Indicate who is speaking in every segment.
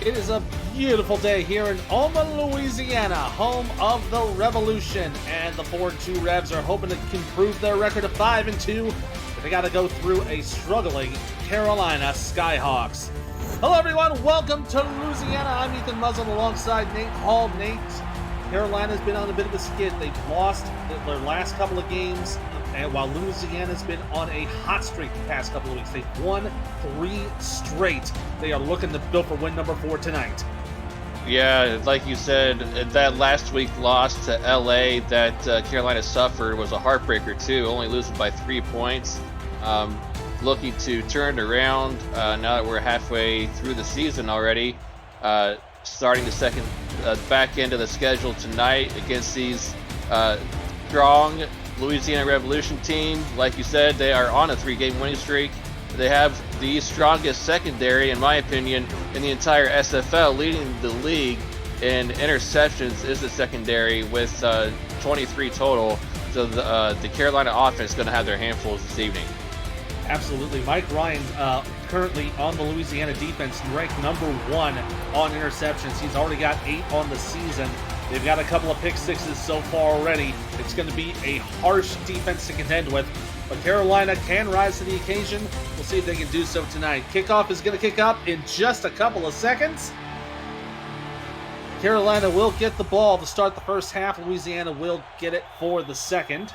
Speaker 1: It is a beautiful day here in Oma, Louisiana, home of the Revolution, and the 4-2 Revs are hoping to improve their record to 5-2, but they got to go through a struggling Carolina Skyhawks. Hello everyone, welcome to Louisiana. I'm Ethan Muzzin alongside Nate Hall. Nate, Carolina's been on a bit of a skid. They've lost their last couple of games, and while Louisiana's been on a hot streak the past couple of weeks, they've won 3 straight. They are looking to go for win number 4 tonight.
Speaker 2: Yeah, like you said, that last week loss to LA that Carolina suffered was a heartbreaker too, only losing by 3 points. Looking to turn around now that we're halfway through the season already. Starting the back end of the schedule tonight against these strong Louisiana Revolution team. Like you said, they are on a 3-game winning streak. They have the strongest secondary, in my opinion, in the entire SFL. Leading the league in interceptions is the secondary with 23 total. So the Carolina offense is going to have their handfuls this evening.
Speaker 1: Absolutely. Mike Ryan, currently on the Louisiana defense, ranked number 1 on interceptions. He's already got 8 on the season. They've got a couple of pick sixes so far already. It's going to be a harsh defense to contend with, but Carolina can rise to the occasion. We'll see if they can do so tonight. Kickoff is going to kick up in just a couple of seconds. Carolina will get the ball to start the first half. Louisiana will get it for the second.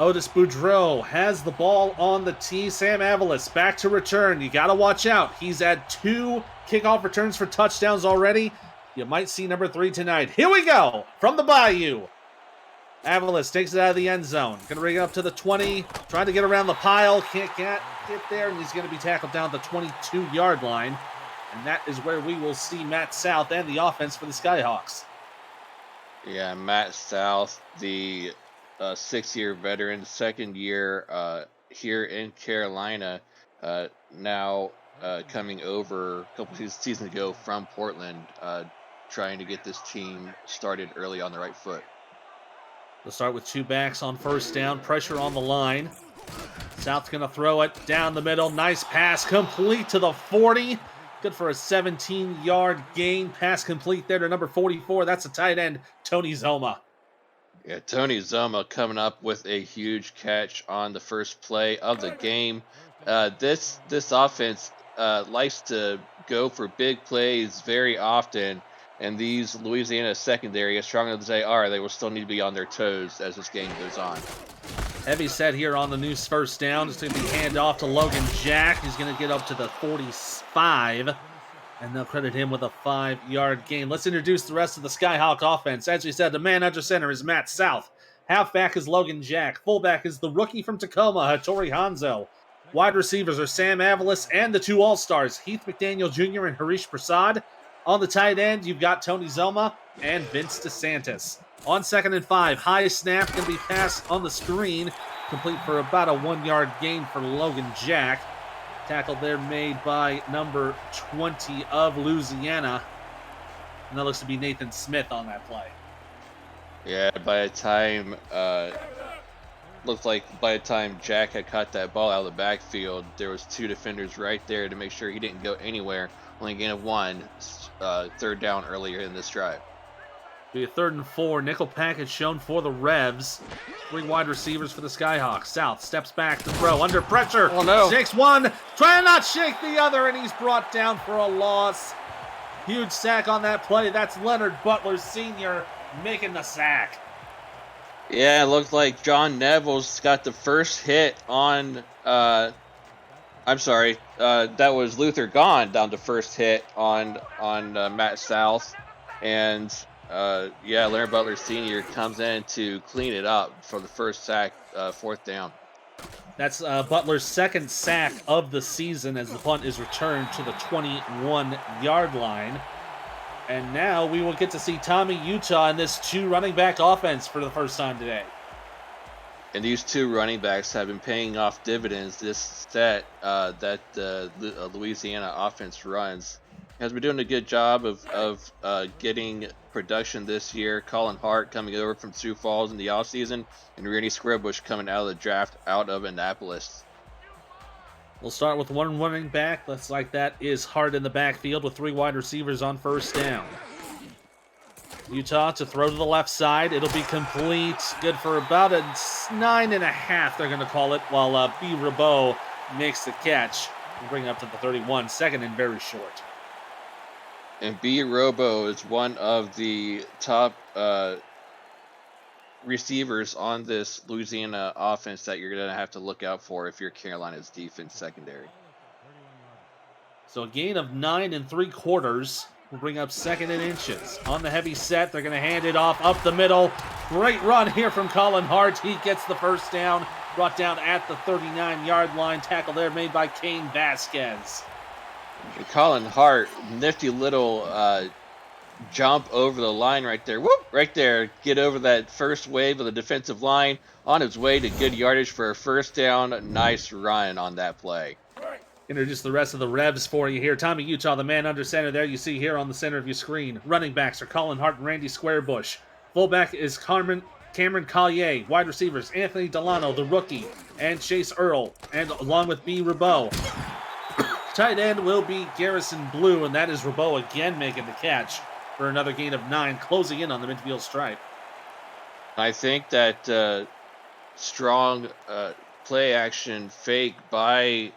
Speaker 1: Otis Boudreau has the ball on the tee. Sam Avalis back to return. You got to watch out. He's had 2 kickoff returns for touchdowns already. You might see number 3 tonight. Here we go from the Bayou. Avalis takes it out of the end zone. Going to bring it up to the 20. Trying to get around the pile. Can't get there, and he's going to be tackled down the 22-yard line. And that is where we will see Matt South and the offense for the Skyhawks.
Speaker 2: Yeah, Matt South, the 6-year veteran, second year here in Carolina, now coming over a couple seasons ago from Portland, trying to get this team started early on the right foot.
Speaker 1: They'll start with 2 backs on first down, pressure on the line. South's going to throw it down the middle. Nice pass, complete to the 40. Good for a 17-yard gain. Pass complete there to number 44. That's a tight end, Tony Zoma.
Speaker 2: Yeah, Tony Zoma coming up with a huge catch on the first play of the game. This offense likes to go for big plays very often, and these Louisiana secondary, as strong as they are, they will still need to be on their toes as this game goes on.
Speaker 1: Heavy set here on the new first down. It's going to be handed off to Logan Jack. He's going to get up to the 45, and they'll credit him with a 5-yard gain. Let's introduce the rest of the Skyhawk offense. As we said, the man under center is Matt South. Halfback is Logan Jack. Fullback is the rookie from Tacoma, Hattori Hanzo. Wide receivers are Sam Avalis and the 2 All-Stars, Heath McDaniel Jr. and Harish Prasad. On the tight end, you've got Tony Zoma and Vince DeSantis. On 2nd and 5, high snap, going to be passed on the screen, complete for about a 1-yard gain for Logan Jack. Tackle there made by number 20 of Louisiana. And that looks to be Nathan Smith on that play.
Speaker 2: Yeah, looked like by the time Jack had caught that ball out of the backfield, there was 2 defenders right there to make sure he didn't go anywhere. Only a gain of 1, 3rd down earlier in this drive.
Speaker 1: Be a 3rd and 4. Nickel package shown for the Revs. 3 wide receivers for the Skyhawks. South steps back to throw. Under pressure.
Speaker 2: Oh, no.
Speaker 1: Shakes one. Trying to not shake the other, and he's brought down for a loss. Huge sack on that play. That's Leonard Butler Sr. making the sack.
Speaker 2: Yeah, it looked like John Neville's got the first hit on... that was Luther Gahn down the first hit on Matt South. And... Leonard Butler Sr. comes in to clean it up for the first sack, 4th down.
Speaker 1: That's Butler's 2nd sack of the season as the punt is returned to the 21-yard line. And now we will get to see Tommy Utah in this 2 running back offense for the first time today.
Speaker 2: And these 2 running backs have been paying off dividends this set that the Louisiana offense runs. Has been doing a good job of getting production this year. Colin Hart coming over from Sioux Falls in the offseason, and Randy Squarebush coming out of the draft out of Annapolis.
Speaker 1: We'll start with one running back. Looks like that is Hart in the backfield with 3 wide receivers on first down. Utah to throw to the left side. It'll be complete. Good for about a 9.5, they're going to call it, while B. Rabeau makes the catch. We'll bring it up to the 31. Second and very short.
Speaker 2: And B. Robo is one of the top receivers on this Louisiana offense that you're going to have to look out for if you're Carolina's defense secondary.
Speaker 1: So a gain of 9 3/4. We'll bring up second and inches. On the heavy set, they're going to hand it off up the middle. Great run here from Colin Hart. He gets the first down. Brought down at the 39-yard line. Tackle there made by Kane Vasquez.
Speaker 2: And Colin Hart, nifty little jump over the line right there. Whoop! Right there. Get over that first wave of the defensive line. On his way to good yardage for a first down. Nice run on that play.
Speaker 1: Introduce the rest of the Revs for you here. Tommy Utah, the man under center there, you see here on the center of your screen. Running backs are Colin Hart and Randy Squarebush. Fullback is Cameron Collier. Wide receivers, Anthony Delano, the rookie, and Chase Earl, and along with B. Rabeau. Tight end will be Garrison Blue, and that is Rabeau again making the catch for another gain of 9, closing in on the midfield stripe.
Speaker 2: I think that strong play action fake by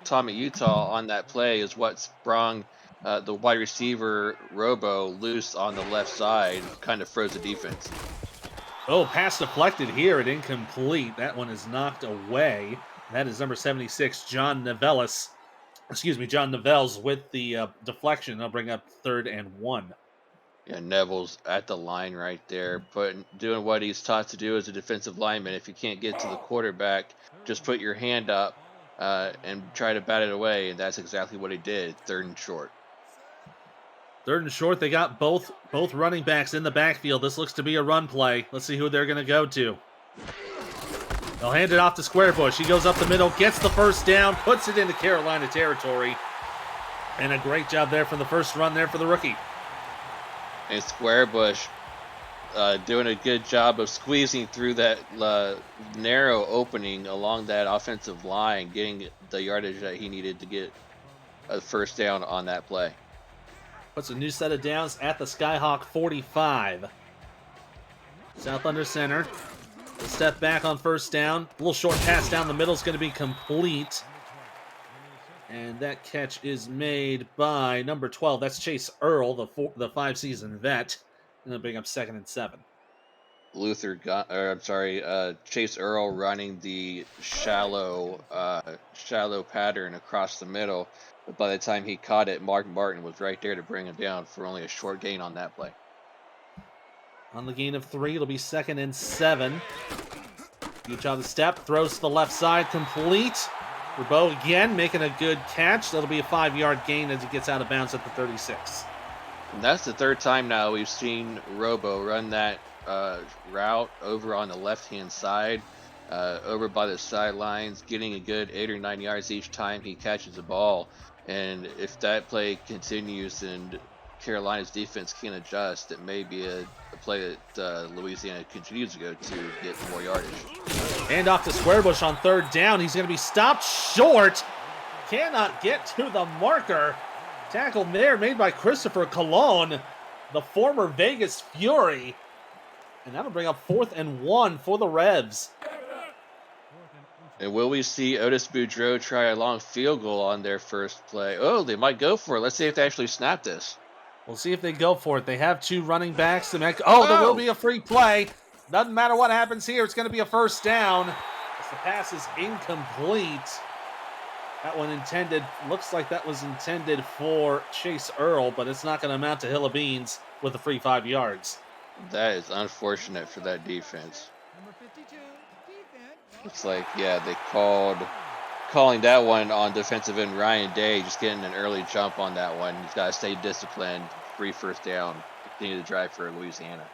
Speaker 2: Tommy Utah on that play is what sprung the wide receiver Robo loose on the left side, kind of froze the defense.
Speaker 1: Oh, pass deflected here and incomplete. That one is knocked away. That is number 76, John Nevels with the deflection. They'll bring up 3rd and 1.
Speaker 2: Yeah, Neville's at the line right there, doing what he's taught to do as a defensive lineman. If you can't get to the quarterback, just put your hand up and try to bat it away, and that's exactly what he did. 3rd and short.
Speaker 1: 3rd and short. They got both running backs in the backfield. This looks to be a run play. Let's see who they're going to go to. They'll hand it off to Squarebush. He goes up the middle, gets the first down, puts it into Carolina territory. And a great job there for the first run there for the rookie.
Speaker 2: And Squarebush doing a good job of squeezing through that narrow opening along that offensive line, getting the yardage that he needed to get a first down on that play.
Speaker 1: Puts a new set of downs at the Skyhawk 45. South under center. A step back on first down. A little short pass down the middle is going to be complete. And that catch is made by number 12. That's Chase Earl, the 5-season vet. And they'll bring up 2nd and 7.
Speaker 2: Chase Earl running the shallow pattern across the middle. But by the time he caught it, Mark Martin was right there to bring him down for only a short gain on that play.
Speaker 1: On the gain of 3, it'll be 2nd and 7. Utah the step, throws to the left side, complete. Rabeau again making a good catch. That'll be a 5-yard gain as he gets out of bounds at the 36.
Speaker 2: And that's the 3rd time now we've seen Robo run that route over on the left-hand side, over by the sidelines, getting a good 8 or 9 yards each time he catches the ball. And if that play continues and Carolina's defense can adjust, it may be a play that Louisiana continues to go to get more yardage.
Speaker 1: Hand off to Squarebush on 3rd down. He's going to be stopped short. Cannot get to the marker. Tackle there made by Christopher Colon, the former Vegas Fury. And that'll bring up 4th and 1 for the Revs.
Speaker 2: And will we see Otis Boudreaux try a long field goal on their first play? Oh, they might go for it. Let's see if they actually snap this.
Speaker 1: We'll see if they go for it. They have 2 running backs. There will be a free play. Doesn't matter what happens here. It's going to be a first down. As the pass is incomplete. That one looks like that was intended for Chase Earl, but it's not going to amount to Hill of Beans with a free 5 yards.
Speaker 2: That is unfortunate for that defense. Looks like, yeah, they calling that one on defensive end Ryan Day, just getting an early jump on that one. He's got to stay disciplined. 3 first down. Continue to drive for Louisiana.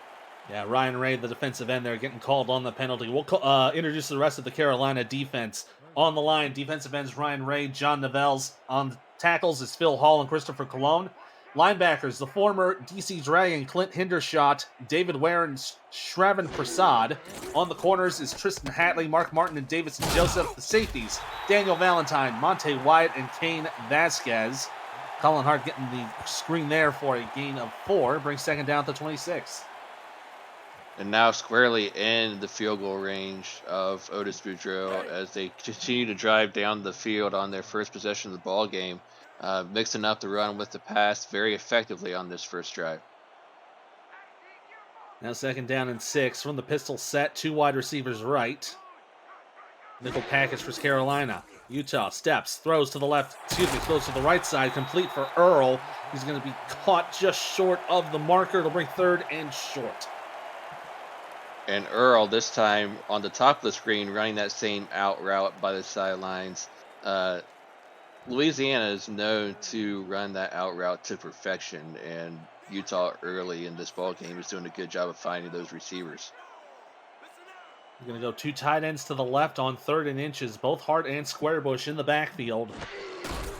Speaker 1: Yeah, Ryan Ray, the defensive end there, getting called on the penalty. We'll introduce the rest of the Carolina defense. On the line, defensive ends Ryan Ray, John Nevels. On tackles is Phil Hall and Christopher Colon. Linebackers, the former DC Dragon, Clint Hendershot, David Ware, and Shravan Prasad. On the corners is Tristan Hatley, Mark Martin, and Davidson Joseph. The safeties, Daniel Valentine, Monte Wyatt, and Kane Vasquez. Colin Hart getting the screen there for a gain of 4, brings second down to 26.
Speaker 2: And now squarely in the field goal range of Otis Boudreaux as they continue to drive down the field on their first possession of the ball game, mixing up the run with the pass very effectively on this first drive.
Speaker 1: Now second down and 6 from the pistol set, 2 wide receivers right. Nickel package for Carolina. Utah steps, throws to the throws to the right side, complete for Earl. He's going to be caught just short of the marker. It'll bring third and short.
Speaker 2: And Earl, this time on the top of the screen, running that same out route by the sidelines. Louisiana is known to run that out route to perfection, and Utah early in this ball game is doing a good job of finding those receivers.
Speaker 1: We're going to go 2 tight ends to the left on 3rd and inches, both Hart and Squarebush in the backfield.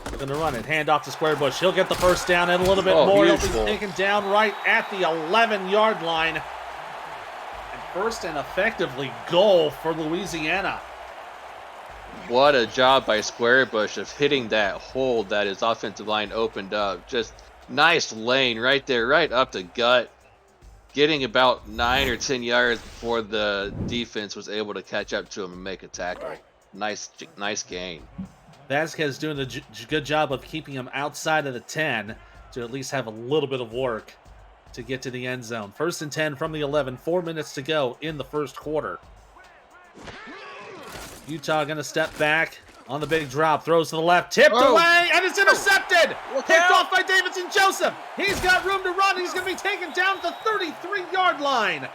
Speaker 1: They're going to run it. Hand off to Squarebush. He'll get the first down and a little bit more. He'll be taken down right at the 11-yard line. And first and effectively goal for Louisiana.
Speaker 2: What a job by Squarebush of hitting that hole that his offensive line opened up. Just nice lane right there, right up the gut. Getting about 9 or 10 yards before the defense was able to catch up to him and make a tackle. Nice gain.
Speaker 1: Vasquez doing a good job of keeping him outside of the 10 to at least have a little bit of work to get to the end zone. 1st and 10 from the 11, 4 minutes to go in the first quarter. Utah going to step back on the big drop, throws to the left, tipped away, and it's intercepted! Picked off by Davidson Joseph. He's got room to run. He's going to be taken down to the 33-yard line.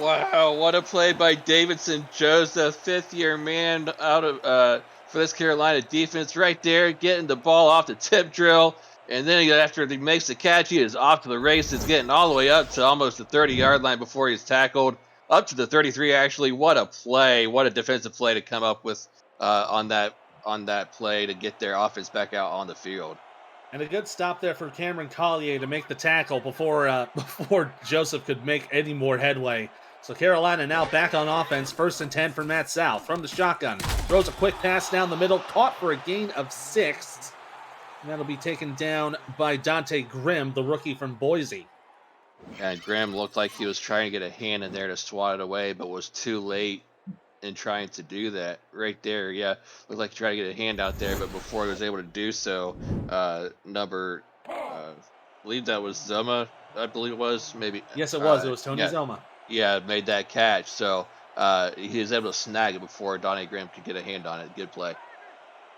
Speaker 2: Wow, what a play by Davidson Joseph, 5th-year man out of for this Carolina defense right there, getting the ball off the tip drill. And then after he makes the catch, he is off to the races, getting all the way up to almost the 30-yard line before he's tackled. Up to the 33, actually. What a play. What a defensive play to come up with on that play to get their offense back out on the field.
Speaker 1: And a good stop there for Cameron Collier to make the tackle before Joseph could make any more headway. So Carolina now back on offense. 1st and 10 for Matt South from the shotgun. Throws a quick pass down the middle, caught for a gain of 6. And that'll be taken down by Dante Grimm, the rookie from Boise.
Speaker 2: And Grimm looked like he was trying to get a hand in there to swat it away, but was too late in trying to do that. Right there, yeah. Looked like he tried to get a hand out there, but before he was able to do so, I believe that was Zoma, I believe it was, maybe.
Speaker 1: Yes, it was. It was Tony Zoma.
Speaker 2: Yeah, made that catch. So he was able to snag it before Donnie Grimm could get a hand on it. Good play.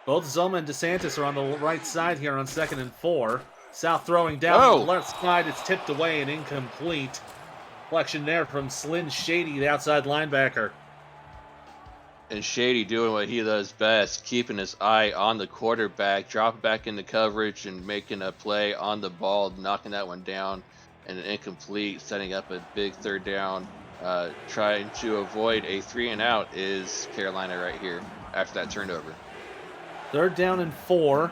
Speaker 1: Both Zoma and DeSantis are on the right side here on 2nd and 4. South throwing down to the left side. It's tipped away and incomplete. Flexion there from Slyn Shady, the outside linebacker.
Speaker 2: And Shady doing what he does best, keeping his eye on the quarterback, dropping back into coverage and making a play on the ball, knocking that one down. And an incomplete, setting up a big 3rd down. Trying to avoid a 3-and-out is Carolina right here after that turnover.
Speaker 1: 3rd down and 4.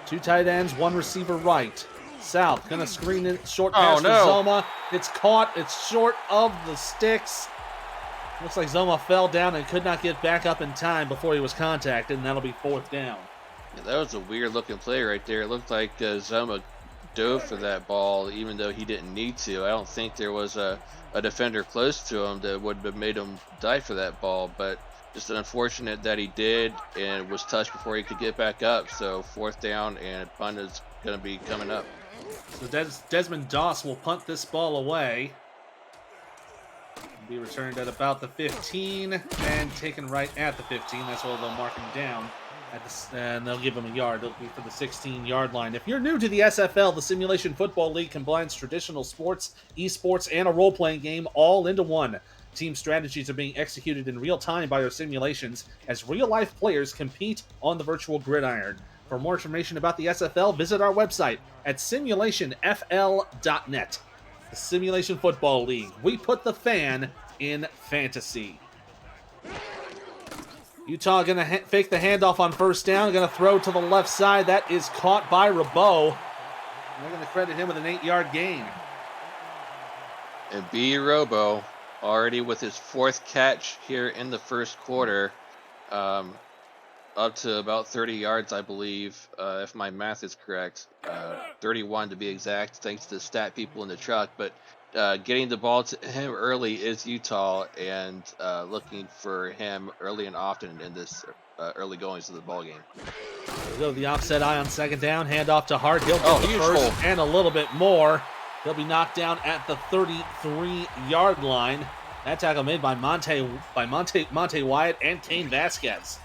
Speaker 1: 2 tight ends, 1 receiver right. South gonna screen it, short pass for Zoma. It's caught, it's short of the sticks. Looks like Zoma fell down and could not get back up in time before he was contacted, and that'll be 4th down.
Speaker 2: Yeah, that was a weird looking play right there. It looked like Zoma dove for that ball, even though he didn't need to. I don't think there was a defender close to him that would have made him dive for that ball, but just unfortunate that he did and was touched before he could get back up. So 4th down and punt is going to be coming up.
Speaker 1: So Desmond Doss will punt this ball away. Be returned at about the 15 and taken right at the 15. That's where they'll mark him down. And they'll give him a yard. It'll be for the 16-yard line. If you're new to the SFL, the Simulation Football League combines traditional sports, esports, and a role-playing game all into one. Team strategies are being executed in real time by our simulations as real-life players compete on the virtual gridiron. For more information about the SFL, visit our website at simulationfl.net. The Simulation Football League. We put the fan in fantasy. Utah going to fake the handoff on first down. Going to throw to the left side. That is caught by Rabo. They're going to credit him with an 8-yard gain.
Speaker 2: And B. Robo already with his 4th catch here in the first quarter. Up to about 30 yards, I believe, if my math is correct. 31 to be exact, thanks to the stat people in the truck. But getting the ball to him early is Utah, and looking for him early and often in this early goings of the ball game.
Speaker 1: We'll go to the offset eye on second down. Hand off to Hart. He'll get the
Speaker 2: huge
Speaker 1: first
Speaker 2: hole.
Speaker 1: and a little bit more. He'll be knocked down at the 33-yard line. That tackle made by Monte Wyatt and Kane Vasquez.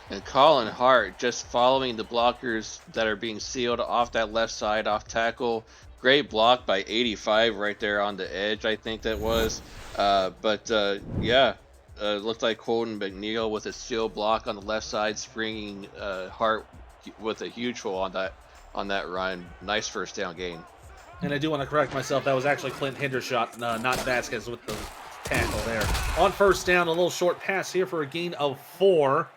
Speaker 2: And Colin Hart just following the blockers that are being sealed off that left side, off tackle. Great block by 85 right there on the edge, I think that was. Looked like Colton McNeil with a seal block on the left side, springing Hart with a huge hole on that run. Nice first down gain.
Speaker 1: And I do want to correct myself. That was actually Clint Hendershot, not Vasquez with the tackle there. On first down, a little short pass here for a gain of 4.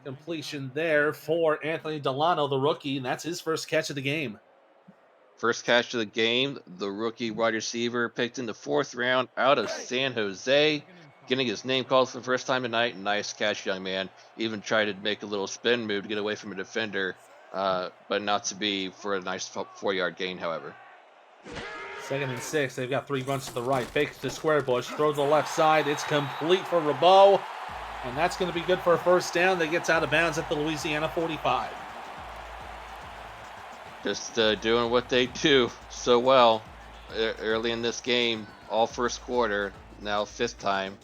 Speaker 1: Completion there for Anthony Delano, the rookie, and that's his first catch of the game.
Speaker 2: First catch of the game, the rookie wide receiver picked in the 4th round out of San Jose, getting his name called for the first time tonight. Nice catch, young man. Even tried to make a little spin move to get away from a defender, but not to be for a nice 4-yard gain, however.
Speaker 1: 2nd and 6. They've got 3 bunts to the right. Fakes to square bush. Throws to the left side. It's complete for Rabo. And that's going to be good for a first down that gets out of bounds at the Louisiana 45.
Speaker 2: Just doing what they do so well early in this game, all first quarter, now 5th time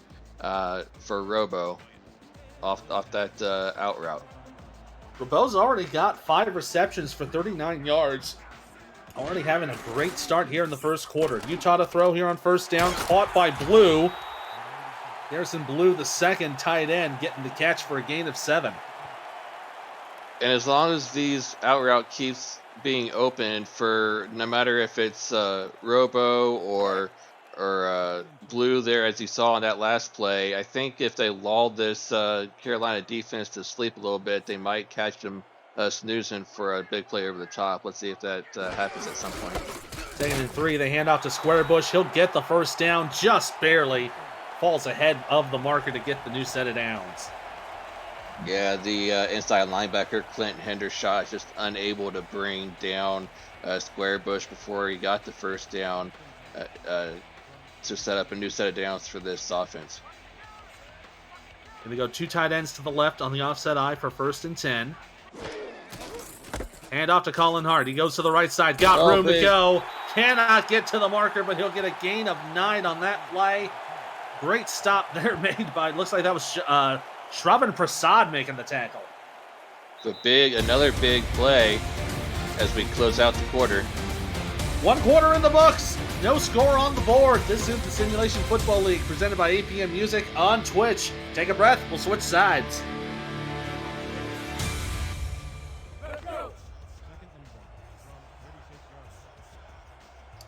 Speaker 2: for Robo off that out route.
Speaker 1: Rabo's already got 5 receptions for 39 yards. Already having a great start here in the first quarter. Utah to throw here on first down, caught by Blue. Garrison Blue, the second tight end, getting the catch for a gain of 7.
Speaker 2: And as long as these out route keeps being open for no matter if it's Robo or Blue there, as you saw in that last play, I think if they lulled this Carolina defense to sleep a little bit, they might catch them snoozing for a big play over the top. Let's see if that happens at some point.
Speaker 1: 2nd and 3, they hand off to Square Bush. He'll get the first down just barely. Falls ahead of the marker to get the new set of downs.
Speaker 2: Yeah, the inside linebacker, Clint Hendershot, just unable to bring down Square Bush before he got the first down to set up a new set of downs for this offense.
Speaker 1: Going to go 2 tight ends to the left on the offset eye for 1st and 10. Hand off to Colin Hart. He goes to the right side. Got room to go. Cannot get to the marker, but he'll get a gain of 9 on that play. Great stop there made by, looks like that was Shravan Prasad making the tackle.
Speaker 2: Another big play as we close out the quarter.
Speaker 1: 1 quarter in the books. No score on the board. This is the Simulation Football League presented by APM Music on Twitch. Take a breath. We'll switch sides.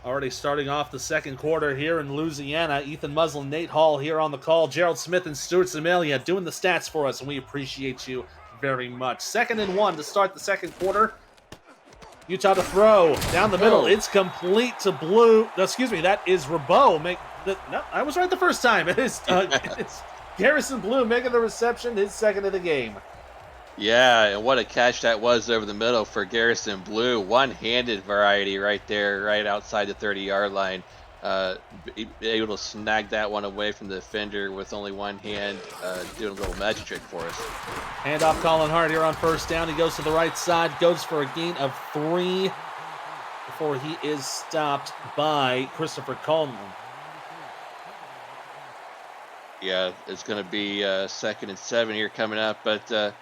Speaker 1: Already starting off the second quarter here in Louisiana. Ethan Muslin, Nate Hall here on the call. Gerald Smith and Stuart Zamelia doing the stats for us, and we appreciate you very much. 2nd and 1 to start the second quarter. Utah to throw down the middle. It's complete to Blue. Excuse me, that is Rabo. No, I was right the first time. It's Garrison Blue making the reception, his 2nd of the game.
Speaker 2: Yeah, and what a catch that was over the middle for Garrison Blue. One-handed variety right there, right outside the 30-yard line. Able to snag that one away from the defender with only one hand, doing a little magic trick for us.
Speaker 1: Hand off Colin Hart here on first down. He goes to the right side, goes for a gain of 3 before he is stopped by Christopher Conlon.
Speaker 2: Yeah, it's going to be 2nd and 7 here coming up, but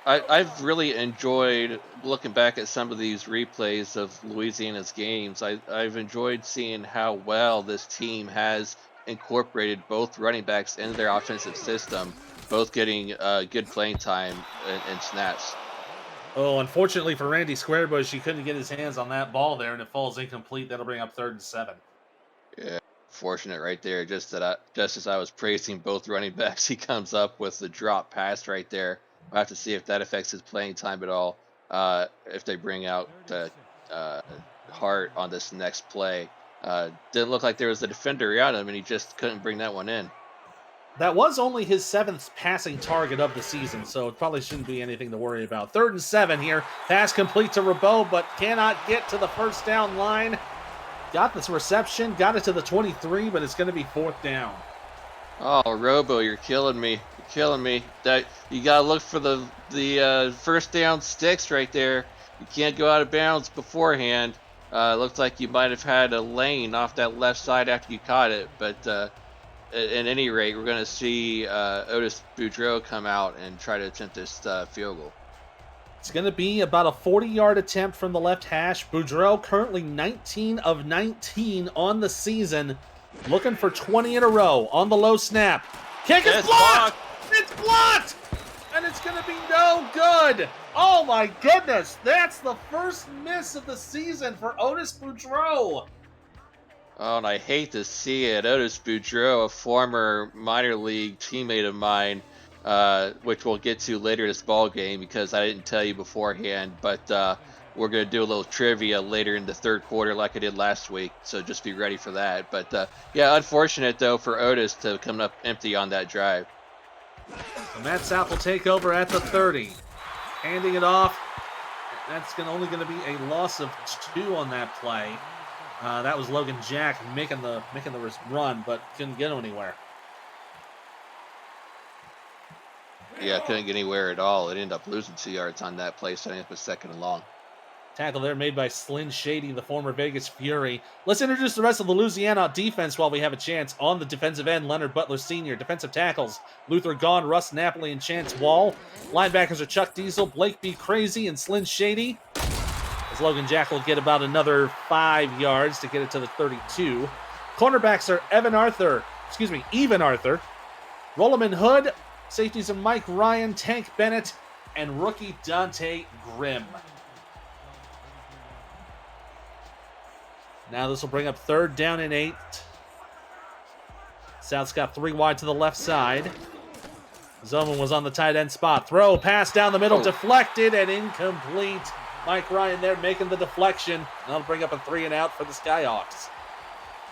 Speaker 2: I've really enjoyed looking back at some of these replays of Louisiana's games. I've enjoyed seeing how well this team has incorporated both running backs into their offensive system, both getting good playing time and snaps.
Speaker 1: Oh, unfortunately for Randy Squarebush, he couldn't get his hands on that ball there, and it falls incomplete. That'll bring up 3rd and 7.
Speaker 2: Yeah, unfortunate right there. Just as I was praising both running backs, he comes up with the drop pass right there. We'll have to see if that affects his playing time at all. If they bring out uh, Hart on this next play, didn't look like there was a defender around him, and he just couldn't bring that one in.
Speaker 1: That was only his 7th passing target of the season, so it probably shouldn't be anything to worry about. 3rd and 7 here. Pass complete to Rabeau, but cannot get to the first down line. Got this reception, got it to the 23, but it's going to be 4th down.
Speaker 2: Oh, Robo, you're killing me. You're killing me. That you gotta look for the first down sticks right there. You can't go out of bounds beforehand. Looks like you might have had a lane off that left side after you caught it, but at any rate, we're going to see Otis Boudreaux come out and try to attempt this field goal.
Speaker 1: It's going to be about a 40-yard attempt from the left hash. Boudreaux currently 19 of 19 on the season, looking for 20 in a row on the low snap. Kick is blocked! It's blocked! And it's going to be no good! Oh my goodness! That's the first miss of the season for Otis Boudreaux!
Speaker 2: Oh, and I hate to see it. Otis Boudreaux, a former minor league teammate of mine, which we'll get to later this ball game because I didn't tell you beforehand, but we're going to do a little trivia later in the 3rd quarter like I did last week, so just be ready for that. But yeah, unfortunate though for Otis to come up empty on that drive.
Speaker 1: So Matt South will take over at the 30. Handing it off. That's only going to be a loss of 2 on that play. That was Logan Jack making the run, but couldn't get anywhere.
Speaker 2: Yeah, couldn't get anywhere at all. It ended up losing 2 yards on that play, setting up a 2nd and long.
Speaker 1: Tackle there made by Slyn Shady, the former Vegas Fury. Let's introduce the rest of the Louisiana defense while we have a chance. On the defensive end, Leonard Butler Sr. Defensive tackles, Luther Gahn, Russ Napoli, and Chance Wall. Linebackers are Chuck Diesel, Blake B. Crazy, and Slyn Shady. As Logan Jack will get about another 5 yards to get it to the 32. Cornerbacks are Evan Arthur, Rollerman Hood. Safeties are Mike Ryan, Tank Bennett, and rookie Dante Grimm. Now this will bring up 3rd down and 8. South's got 3 wide to the left side. Zoman was on the tight end spot. Throw, pass down the middle, deflected and incomplete. Mike Ryan there making the deflection. That'll bring up a 3 and out for the Skyhawks.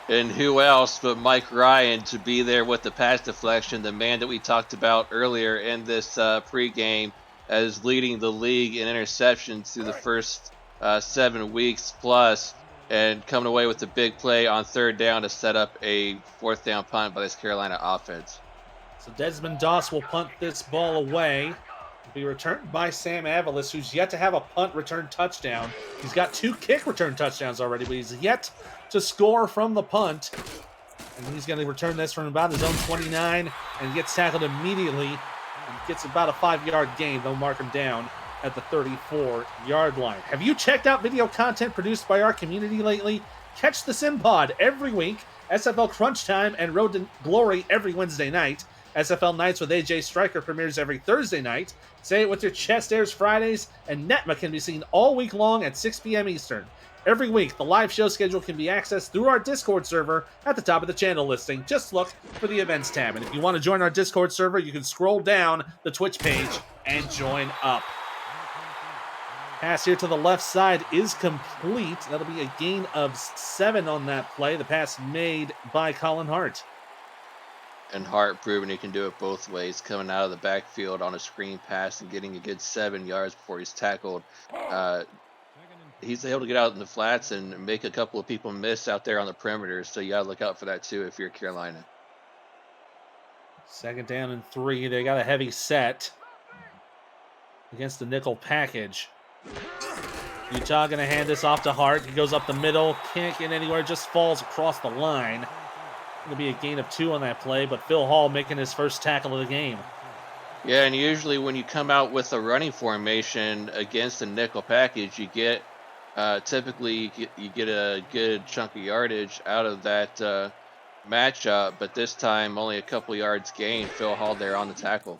Speaker 2: And who else but Mike Ryan to be there with the pass deflection, the man that we talked about earlier in this pregame as leading the league in interceptions through the first 7 weeks plus, and coming away with a big play on 3rd down to set up a 4th down punt by this Carolina offense.
Speaker 1: So Desmond Doss will punt this ball away. It'll be returned by Sam Avalis, who's yet to have a punt return touchdown. He's got 2 kick return touchdowns already, but he's yet to score from the punt. And he's going to return this from about his own 29 and gets tackled immediately and gets about a 5-yard gain. They'll mark him down at the 34-yard line. Have you checked out video content produced by our community lately? Catch the Sim Pod every week, SFL Crunch Time and Road to Glory every Wednesday night. SFL Nights with AJ Stryker premieres every Thursday night. Say It With Your Chest airs Fridays, and NETMA can be seen all week long at 6 p.m. Eastern. Every week, the live show schedule can be accessed through our Discord server at the top of the channel listing. Just look for the events tab. And if you want to join our Discord server, you can scroll down the Twitch page and join up. Pass here to the left side is complete. That'll be a gain of 7 on that play. The pass made by Colin Hart.
Speaker 2: And Hart proving he can do it both ways, coming out of the backfield on a screen pass and getting a good 7 yards before he's tackled. He's able to get out in the flats and make a couple of people miss out there on the perimeter, so you got to look out for that too if you're Carolina.
Speaker 1: 2nd down and 3. They got a heavy set against the nickel package. Utah going to hand this off to Hart. He goes up the middle, can't get anywhere, just falls across the line. Going to be a gain of 2 on that play, but Phil Hall making his first tackle of the game.
Speaker 2: Yeah, and usually when you come out with a running formation against a nickel package, you get typically you get a good chunk of yardage out of that matchup, but this time only a couple yards gained. Phil Hall there on the tackle.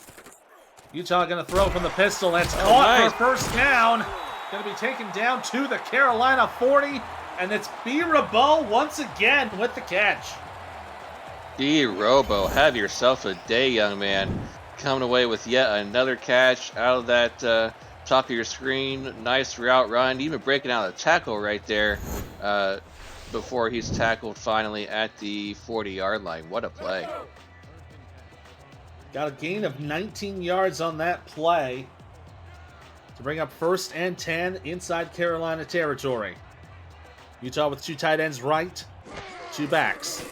Speaker 1: Utah going to throw from the pistol. That's caught for first down. Going to be taken down to the Carolina 40, and it's B. Rabeau once again with the catch.
Speaker 2: D-Robo, have yourself a day, young man. Coming away with yet another catch out of that top of your screen. Nice route run, even breaking out a tackle right there before he's tackled finally at the 40-yard line. What a play.
Speaker 1: Got a gain of 19 yards on that play to bring up 1st and 10 inside Carolina territory. Utah with 2 tight ends right, 2 backs.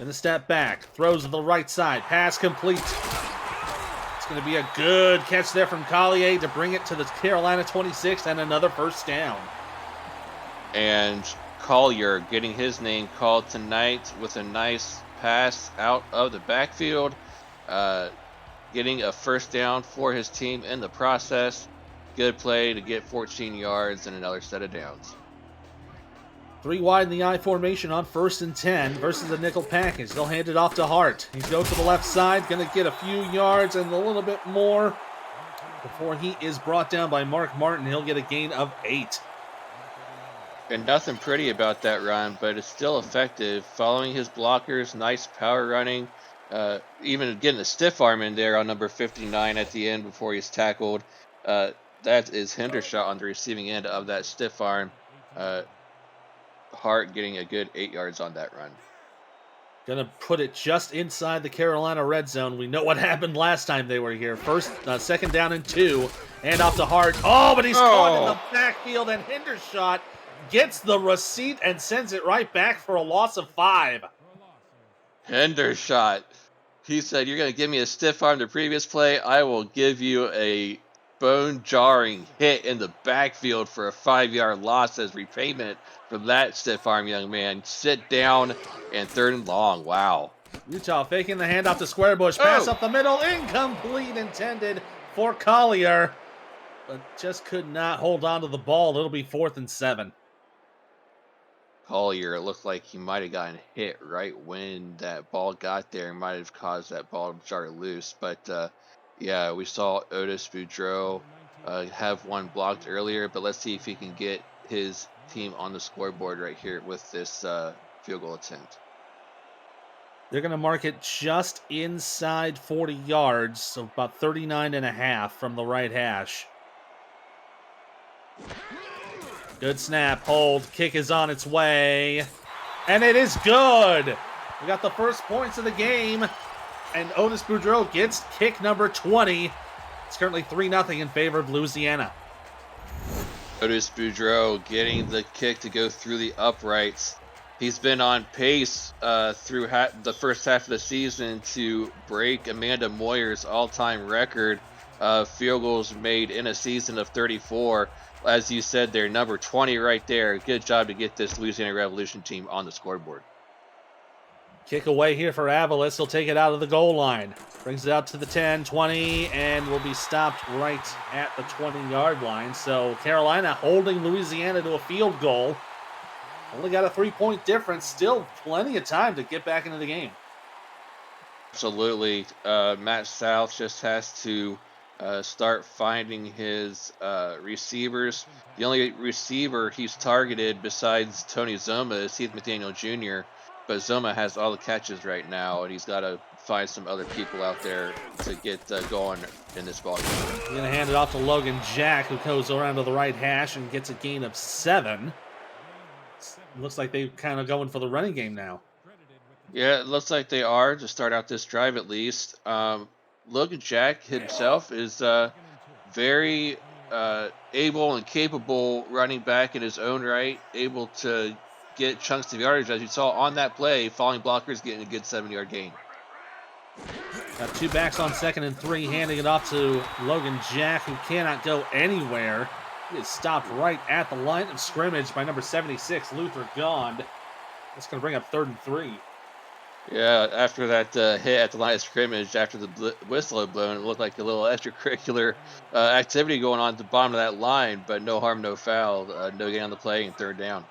Speaker 1: And a step back, throws to the right side, pass complete. It's going to be a good catch there from Collier to bring it to the Carolina 26 and another 1st down.
Speaker 2: And Collier getting his name called tonight with a nice pass out of the backfield, getting a 1st down for his team in the process. Good play to get 14 yards and another set of downs.
Speaker 1: 3 wide in the I formation on 1st and 10 versus the nickel package. They'll hand it off to Hart. He goes to the left side, going to get a few yards and a little bit more before he is brought down by Mark Martin. He'll get a gain of 8.
Speaker 2: And nothing pretty about that run, but it's still effective. Following his blockers, nice power running, even getting a stiff arm in there on number 59 at the end before he's tackled. That is Hendershot on the receiving end of that stiff arm. Hart getting a good 8 yards on that run.
Speaker 1: Gonna put it just inside the Carolina red zone. We know what happened last time they were here. 2nd down and 2. Hand off to Hart. Oh, but he's caught in the backfield, and Hendershot gets the receipt and sends it right back for a loss of 5.
Speaker 2: Hendershot. He said, "You're going to give me a stiff arm the previous play. I will give you a bone-jarring hit in the backfield for a 5-yard loss as repayment from that stiff arm, young man. Sit down and 3rd and long." Wow.
Speaker 1: Utah faking the handoff to Squarebush. Pass up the middle. Incomplete, intended for Collier. But just could not hold on to the ball. It'll be 4th and 7.
Speaker 2: Collier, it looked like he might have gotten hit right when that ball got there. Might have caused that ball to jar loose. But, yeah, we saw Otis Boudreau have one blocked earlier. But let's see if he can get his team on the scoreboard right here with this field goal attempt.
Speaker 1: They're going to mark it just inside 40 yards, so about 39.5 from the right hash. Good snap, hold, kick is on its way, and it is good! We got the first points of the game, and Otis Boudreau gets kick number 20. It's currently 3-0 in favor of Louisiana.
Speaker 2: Otis Boudreau getting the kick to go through the uprights. He's been on pace through the first half of the season to break Amanda Moyer's all-time record of field goals made in a season of 34. As you said, they're number 20 right there. Good job to get this Louisiana Revolution team on the scoreboard.
Speaker 1: Kick away here for Avalos. He'll take it out of the goal line. Brings it out to the 10, 20, and will be stopped right at the 20-yard line. So Carolina holding Louisiana to a field goal. Only got a 3-point difference. Still plenty of time to get back into the game.
Speaker 2: Absolutely. Matt South just has to start finding his receivers. The only receiver he's targeted besides Tony Zoma is Heath McDaniel Jr., but Zoma has all the catches right now, and he's got to find some other people out there to get going in this ball game.
Speaker 1: He's going to hand it off to Logan Jack, who goes around to the right hash and gets a gain of 7. Looks like they're kind of going for the running game now.
Speaker 2: Yeah, it looks like they are to start out this drive at least. Logan Jack himself is very able and capable running back in his own right, able to get chunks of yardage, as you saw on that play. Falling blockers getting a good 7-yard gain.
Speaker 1: Got 2 backs on 2nd and 3, handing it off to Logan Jack, who cannot go anywhere. He is stopped right at the line of scrimmage by number 76, Luther Gond. That's going to bring up 3rd and 3.
Speaker 2: Yeah, after that hit at the line of scrimmage, after the whistle had blown, it looked like a little extracurricular activity going on at the bottom of that line, but no harm, no foul. No gain on the play and 3rd down.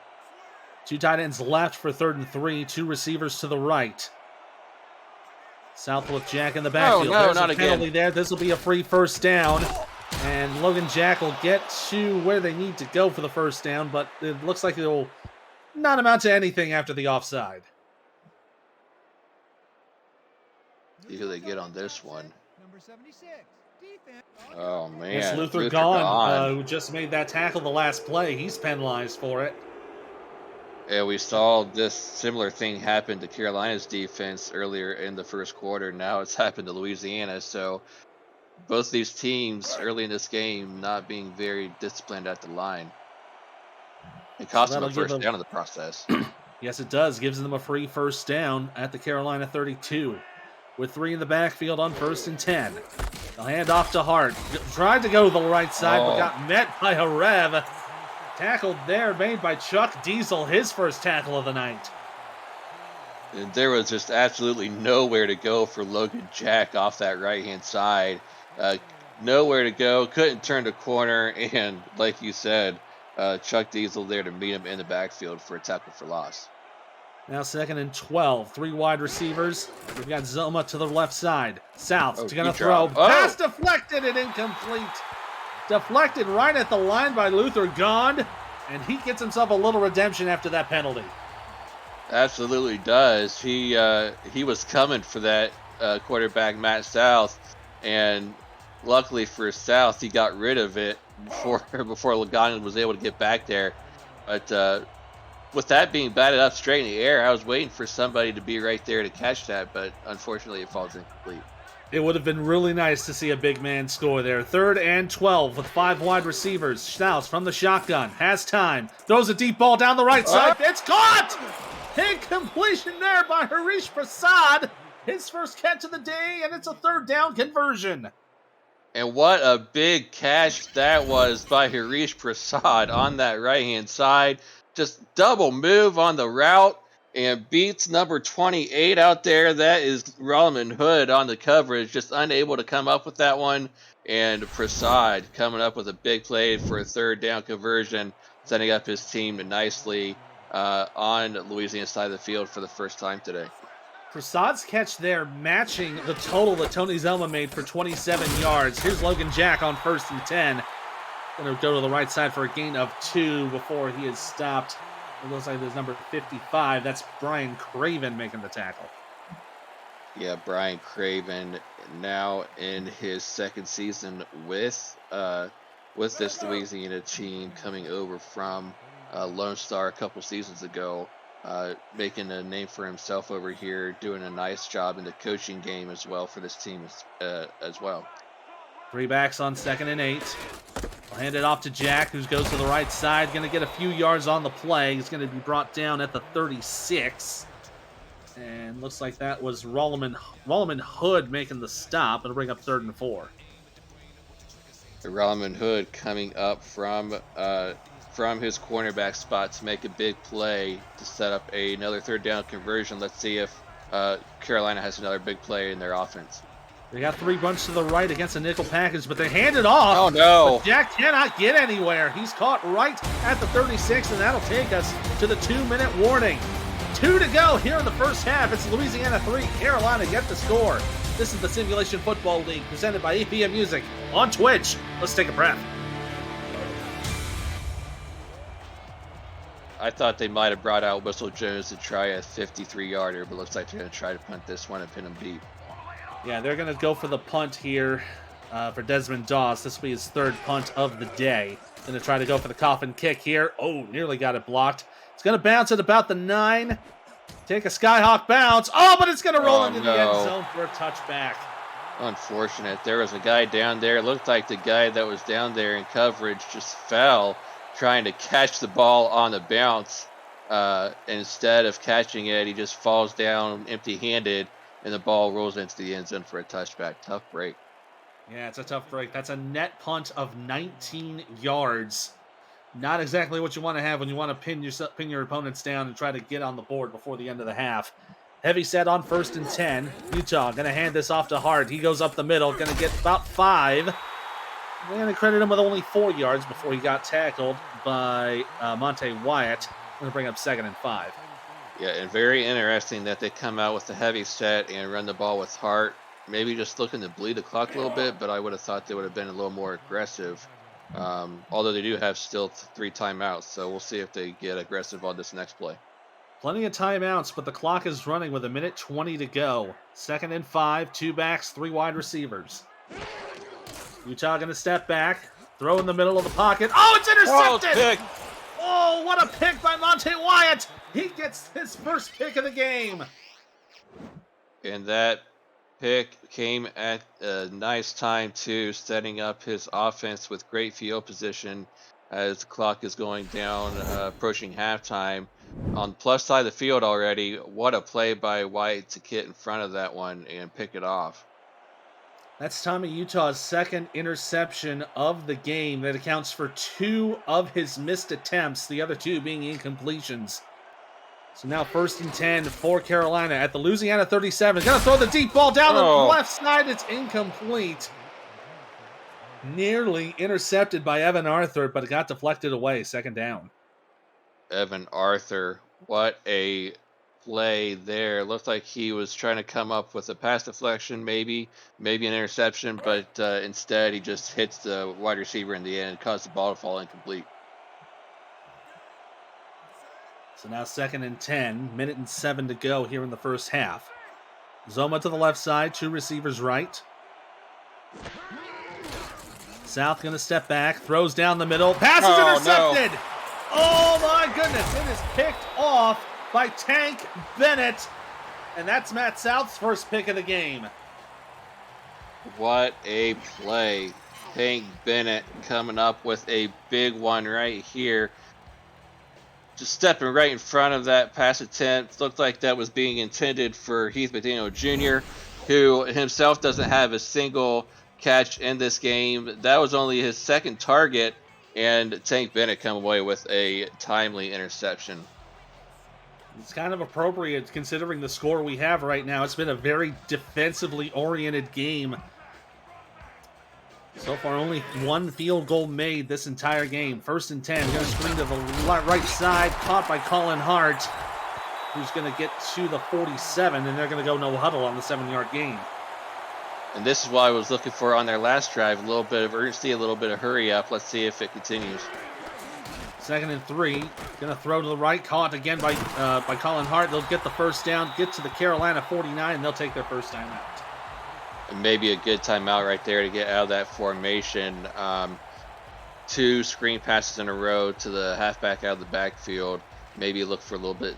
Speaker 1: 2 tight ends left for 3rd and 3, 2 receivers to the right. South with Jack in the backfield.
Speaker 2: Oh, no,
Speaker 1: there's
Speaker 2: not
Speaker 1: a penalty
Speaker 2: again.
Speaker 1: there. This will be a free 1st down. And Logan Jack will get to where they need to go for the 1st down, but it looks like it will not amount to anything after the offside.
Speaker 2: See who they get on this one. Oh
Speaker 1: It's
Speaker 2: man,
Speaker 1: Luther
Speaker 2: Luther
Speaker 1: Gahn,
Speaker 2: gone.
Speaker 1: who just made that tackle the last play. He's penalized for it.
Speaker 2: Yeah, we saw this similar thing happen to Carolina's defense earlier in the first quarter. Now it's happened to Louisiana. So both these teams early in this game not being very disciplined at the line. It
Speaker 1: So
Speaker 2: cost them a
Speaker 1: that'll give
Speaker 2: first
Speaker 1: them,
Speaker 2: down in the process.
Speaker 1: yes, it does. Gives them a free first down at the Carolina 32. With 3 in the backfield on 1st and 10. They'll hand off to Hart. Tried to go to the right side, but
Speaker 2: Oh,
Speaker 1: got met by a Rev. Tackled there, made by Chuck Diesel, his first tackle of the night.
Speaker 2: and there was just absolutely nowhere to go for Logan Jack off that right hand side. Uh, Nowhere to go. Couldn't turn the corner, and like you said, Chuck Diesel there to meet him in the backfield for a tackle for loss.
Speaker 1: Now 2nd and 12. 3 wide receivers. We've got Zoma to the left side. South
Speaker 2: Oh,
Speaker 1: going to
Speaker 2: deep
Speaker 1: throw.
Speaker 2: drop.
Speaker 1: Pass
Speaker 2: Oh,
Speaker 1: deflected and incomplete. Deflected right at the line by Luther Gahn. And he gets himself a little redemption after that penalty.
Speaker 2: absolutely does. He was coming for that quarterback Matt South, and luckily for South, he got rid of it before Logano was able to get back there. But with that being batted up straight in the air, I was waiting for somebody to be right there to catch that, but unfortunately, it falls incomplete.
Speaker 1: It would have been really nice to see a big man score there. 3rd and 12 with 5 wide receivers. Strauss from the shotgun. Has time. Throws a deep ball down the right side. It's caught! Incompletion there by Harish Prasad. His first catch of the day, and it's a 3rd down conversion.
Speaker 2: And what a big catch that was by Harish Prasad on that right hand side. Just double move on the route and beats number 28 out there. That is Rolman Hood on the coverage, just unable to come up with that one. And Prasad coming up with a big play for a 3rd down conversion, setting up his team to nicely on Louisiana's side of the field for the first time today.
Speaker 1: Prasad's catch there matching the total that Tony Zelma made for 27 yards. Here's Logan Jack on 1st and 10. Going to go to the right side for a gain of 2 before he is stopped. It looks like there's number 55. That's Brian Craven making the tackle.
Speaker 2: Yeah, Brian Craven now in his 2nd season with this Louisiana team, coming over from Lone Star a couple seasons ago, making a name for himself over here, doing a nice job in the coaching game as well for this team as well.
Speaker 1: 3 backs on 2nd and 8. I'll hand it off to Jack, who goes to the right side. Going to get a few yards on the play. He's going to be brought down at the 36. And looks like that was Rolman Hood making the stop. It'll bring up 3rd and 4.
Speaker 2: Rolman Hood coming up from his cornerback spot to make a big play to set up another 3rd down conversion. Let's see if Carolina has another big play in their offense.
Speaker 1: They got 3 bunch to the right against a nickel package, but they hand it off.
Speaker 2: Oh, no.
Speaker 1: But Jack cannot get anywhere. He's caught right at the 36, and that'll take us to the 2-minute warning. 2 to go here in the first half. It's Louisiana 3. Carolina get the score. This is the Simulation Football League presented by APM Music on Twitch. Let's take a breath.
Speaker 2: I thought they might have brought out Whistle Jones to try a 53-yarder, but looks like they're going to try to punt this one and pin him deep.
Speaker 1: Yeah, they're going to go for the punt here for Desmond Doss. This will be his 3rd punt of the day. Going to try to go for the coffin kick here. Oh, nearly got it blocked. It's going to bounce at about the 9. Take a Skyhawk bounce. Oh, but it's going to roll into the end zone for a touchback.
Speaker 2: Unfortunate. There was a guy down there. It looked like the guy that was down there in coverage just fell trying to catch the ball on the bounce. Instead of catching it, he just falls down empty-handed, and the ball rolls into the end zone for a touchback. Tough break.
Speaker 1: Yeah, it's a tough break. That's a net punt of 19 yards. Not exactly what you want to have when you want to pin your opponents down and try to get on the board before the end of the half. Heavy set on 1st and 10. Utah going to hand this off to Hart. He goes up the middle, going to get about 5. They're going to credit him with only 4 yards before he got tackled by Monte Wyatt. Going to bring up 2nd and 5.
Speaker 2: Yeah, and very interesting that they come out with the heavy set and run the ball with Hart. Maybe just looking to bleed the clock a little bit, but I would have thought they would have been a little more aggressive. Although they do have still 3 timeouts, so we'll see if they get aggressive on this next play.
Speaker 1: Plenty of timeouts, but the clock is running with 1:20 to go. 2nd and 5, 2 backs, 3 wide receivers. Utah going to step back, throw in the middle of the pocket. Oh, it's intercepted!
Speaker 2: Pick.
Speaker 1: Oh, what a pick by Monte Wyatt! He gets his first pick of the game.
Speaker 2: And that pick came at a nice time too, setting up his offense with great field position as the clock is going down, approaching halftime. On the plus side of the field already, what a play by White to get in front of that one and pick it off.
Speaker 1: That's Tommy Utah's 2nd interception of the game. That accounts for 2 of his missed attempts, the other 2 being incompletions. So now 1st and 10 for Carolina at the Louisiana 37. Gonna throw the deep ball down the left side. It's incomplete. Nearly intercepted by Evan Arthur, but it got deflected away. 2nd down.
Speaker 2: Evan Arthur, what a play there. Looked like he was trying to come up with a pass deflection, maybe an interception, but instead he just hits the wide receiver in the end, caused the ball to fall incomplete.
Speaker 1: So now 2nd and 10, 1:07 to go here in the first half. Zoma to the left side, 2 receivers right. South going to step back, throws down the middle. Pass is intercepted! No. Oh my goodness, it is picked off by Tank Bennett. And that's Matt South's first pick of the game.
Speaker 2: What a play. Tank Bennett coming up with a big one right here. Just stepping right in front of that pass attempt. Looked like that was being intended for Heath McDaniel Jr., who himself doesn't have a single catch in this game. That was only his 2nd target, and Tank Bennett come away with a timely interception.
Speaker 1: It's kind of appropriate considering the score we have right now. It's been a very defensively oriented game. So far, only 1 field goal made this entire game. 1st and 10, going to screen to the right side, caught by Colin Hart, who's going to get to the 47, and they're going to go no huddle on the 7-yard gain.
Speaker 2: And this is what I was looking for on their last drive, a little bit of urgency, a little bit of hurry up. Let's see if it continues.
Speaker 1: 2nd and 3, going to throw to the right, caught again by Colin Hart. They'll get the first down, get to the Carolina 49, and they'll take their first time out.
Speaker 2: And maybe a good timeout right there to get out of that formation. 2 screen passes in a row to the halfback out of the backfield. Maybe look for a little bit,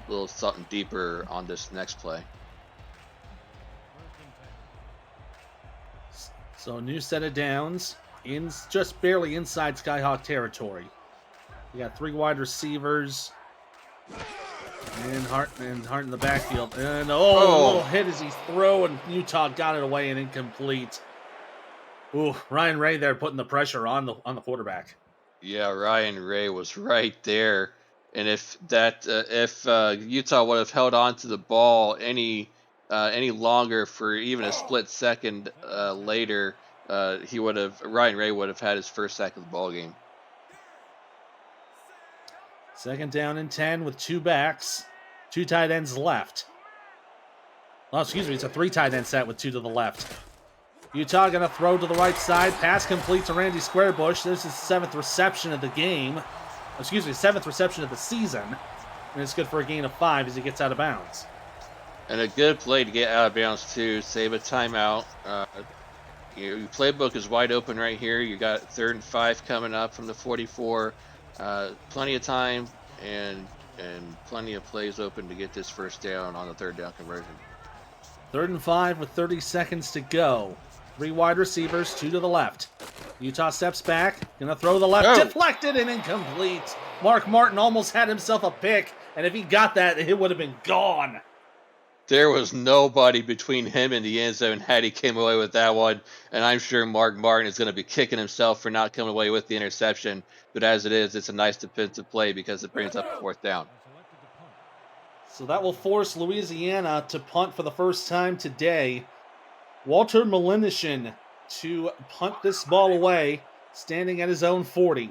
Speaker 2: little something deeper on this next play.
Speaker 1: So a new set of downs, just barely inside Skyhawk territory. We got 3 wide receivers. And Hart in the backfield. And a little hit as he's throwing. Utah got it away and incomplete. Ooh, Ryan Ray there putting the pressure on the quarterback.
Speaker 2: Yeah, Ryan Ray was right there. And if Utah would have held on to the ball any longer for even a split second later, Ryan Ray would have had his first sack of the ball game.
Speaker 1: 2nd down and 10 with 2 backs, 2 tight ends left. Oh, excuse me, it's a 3 tight end set with 2 to the left. Utah going to throw to the right side. Pass complete to Randy Squarebush. This is 7th reception of the game. Excuse me, 7th reception of the season. And it's good for a gain of 5 as he gets out of bounds.
Speaker 2: And a good play to get out of bounds, too. Save a timeout. Your playbook is wide open right here. You got 3rd and 5 coming up from the 44. Plenty of time and plenty of plays open to get this first down on the 3rd down conversion.
Speaker 1: 3rd and 5 with 30 seconds to go. 3 wide receivers, 2 to the left. Utah steps back, gonna throw the left, deflected and incomplete. Mark Martin almost had himself a pick, and if he got that, it would have been gone.
Speaker 2: There was nobody between him and the end zone had he came away with that one, and I'm sure Mark Martin is going to be kicking himself for not coming away with the interception. But as it is, it's a nice defensive play because it brings up a 4th down.
Speaker 1: So that will force Louisiana to punt for the first time today. Walter Malinishin to punt this ball away, standing at his own 40.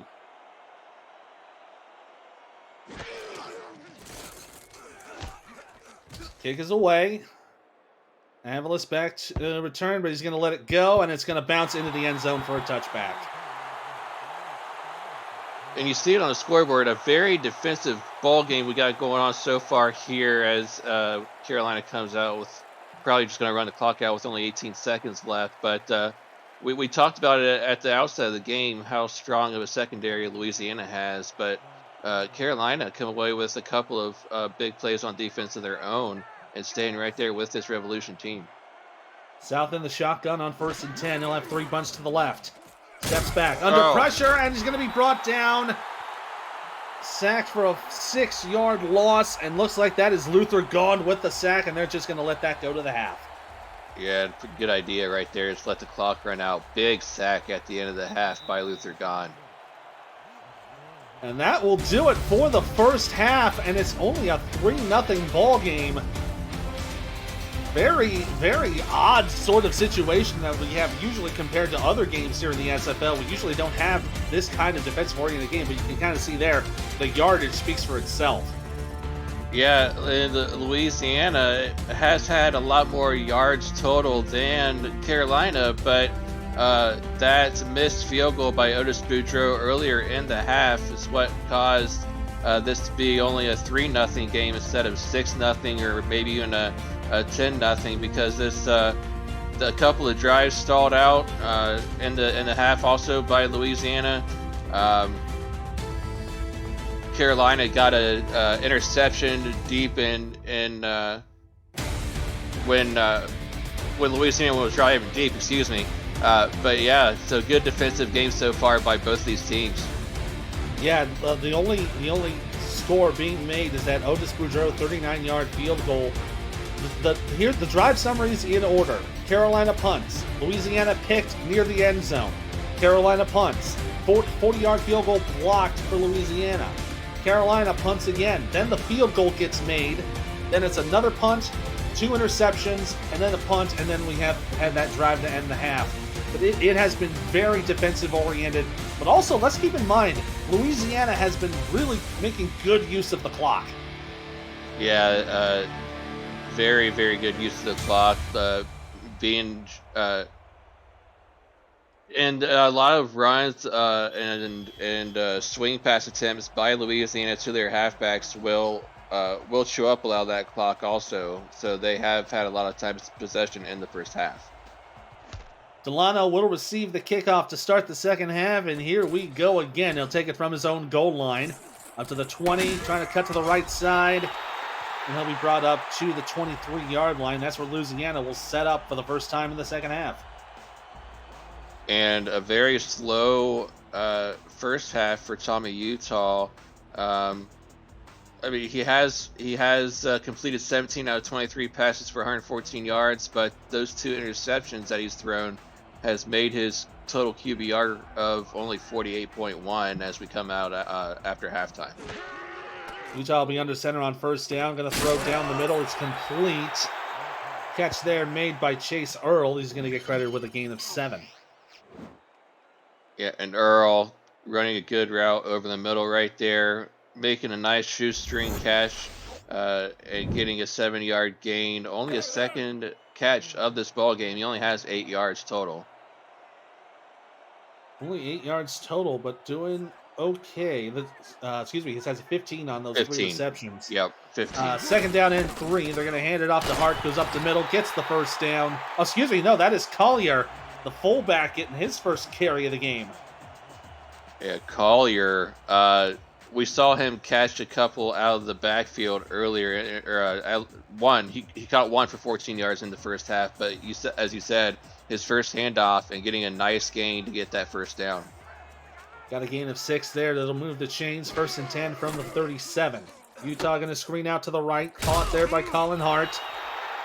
Speaker 1: Kick is away. Avalos back to return, but he's going to let it go, and it's going to bounce into the end zone for a touchback.
Speaker 2: and you see it on the scoreboard, a very defensive ball game we got going on so far here as Carolina comes out with probably just going to run the clock out with only 18 seconds left. But we talked about it at the outset of the game, how strong of a secondary Louisiana has. But Carolina come away with a couple of big plays on defense of their own and staying right there with this Revolution team.
Speaker 1: South in the shotgun on 1st and 10. He'll have 3 bunts to the left. Steps back under pressure, and he's going to be brought down. Sacked for a 6-yard loss, and looks like that is Luther gone with the sack, and they're just going to let that go to the half.
Speaker 2: Yeah, good idea right there. Just let the clock run out. Big sack at the end of the half by Luther Gone.
Speaker 1: And that will do it for the first half, and it's only a 3-0 ball game. Very, very odd sort of situation that we have usually compared to other games here in the SFL. We usually don't have this kind of defensive-oriented game, but you can kind of see there the yardage speaks for itself.
Speaker 2: Yeah, and Louisiana has had a lot more yards total than Carolina, but that missed field goal by Otis Boudreaux earlier in the half is what caused this to be only a 3-0 game instead of 6-0 or maybe even a 10-0, because this a couple of drives stalled out in the half also by Louisiana. Carolina got a interception deep in when Louisiana was driving deep. Excuse me. But yeah, so good defensive game so far by both these teams.
Speaker 1: Yeah, the only score being made is that Otis Boudreaux 39-yard field goal. Here the drive summaries in order. Carolina punts. Louisiana picked near the end zone. Carolina punts. 40-yard field goal blocked for Louisiana. Carolina punts again. Then the field goal gets made. Then it's another punt, 2 interceptions, and then a punt, and then we have that drive to end the half. But it has been very defensive oriented. But also, let's keep in mind, Louisiana has been really making good use of the clock.
Speaker 2: Yeah, very, very good use of the clock. And a lot of runs and swing pass attempts by Louisiana to their halfbacks will chew up a lot of that clock also. So they have had a lot of time possession in the first half.
Speaker 1: Delano will receive the kickoff to start the second half, and here we go again. He'll take it from his own goal line up to the 20, trying to cut to the right side. And he'll be brought up to the 23-yard line. That's where Louisiana will set up for the first time in the second half.
Speaker 2: And a very slow first half for Tommy Utah. I mean, he has completed 17 out of 23 passes for 114 yards, but those 2 interceptions that he's thrown has made his total QBR of only 48.1 as we come out after halftime.
Speaker 1: Utah will be under center on first down. Going to throw down the middle. It's complete. Catch there made by Chase Earl. He's going to get credited with a gain of 7.
Speaker 2: Yeah, and Earl running a good route over the middle right there, making a nice shoestring catch and getting a 7-yard gain. Only a second catch of this ball game. He only has 8 yards total.
Speaker 1: Only 8 yards total, but doing okay. Excuse me, he has 15 on those 3 receptions.
Speaker 2: Yep, 15.
Speaker 1: Second down and 3. They're going to hand it off to Hart, goes up the middle, gets the first down. Oh, excuse me, no, that is Collier, the fullback, getting his first carry of the game.
Speaker 2: Yeah, Collier. We saw him catch a couple out of the backfield earlier. He caught one for 14 yards in the first half, but as you said, his first handoff and getting a nice gain to get that first down.
Speaker 1: Got a gain of 6 there. That'll move the chains. 1st and 10 from the 37. Utah going to screen out to the right. Caught there by Colin Hart.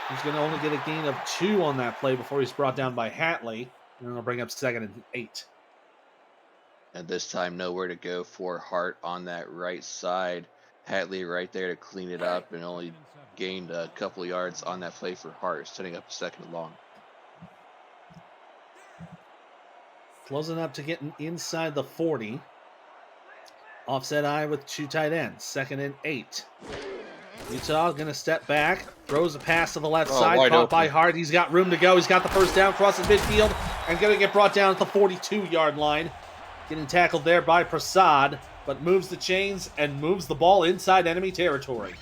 Speaker 1: He's going to only get a gain of 2 on that play before he's brought down by Hatley. And then he'll bring up 2nd and 8.
Speaker 2: And this time nowhere to go for Hart on that right side. Hatley right there to clean it up and only gained a couple of yards on that play for Hart, setting up a 2nd and long.
Speaker 1: Closing up to getting inside the 40. Offset eye with 2 tight ends. 2nd and 8. Utah going to step back. Throws a pass to the left side. Caught open by Hart. He's got room to go. He's got the first down. Crosses midfield. And going to get brought down at the 42-yard line. Getting tackled there by Prasad. but moves the chains and moves the ball inside enemy territory.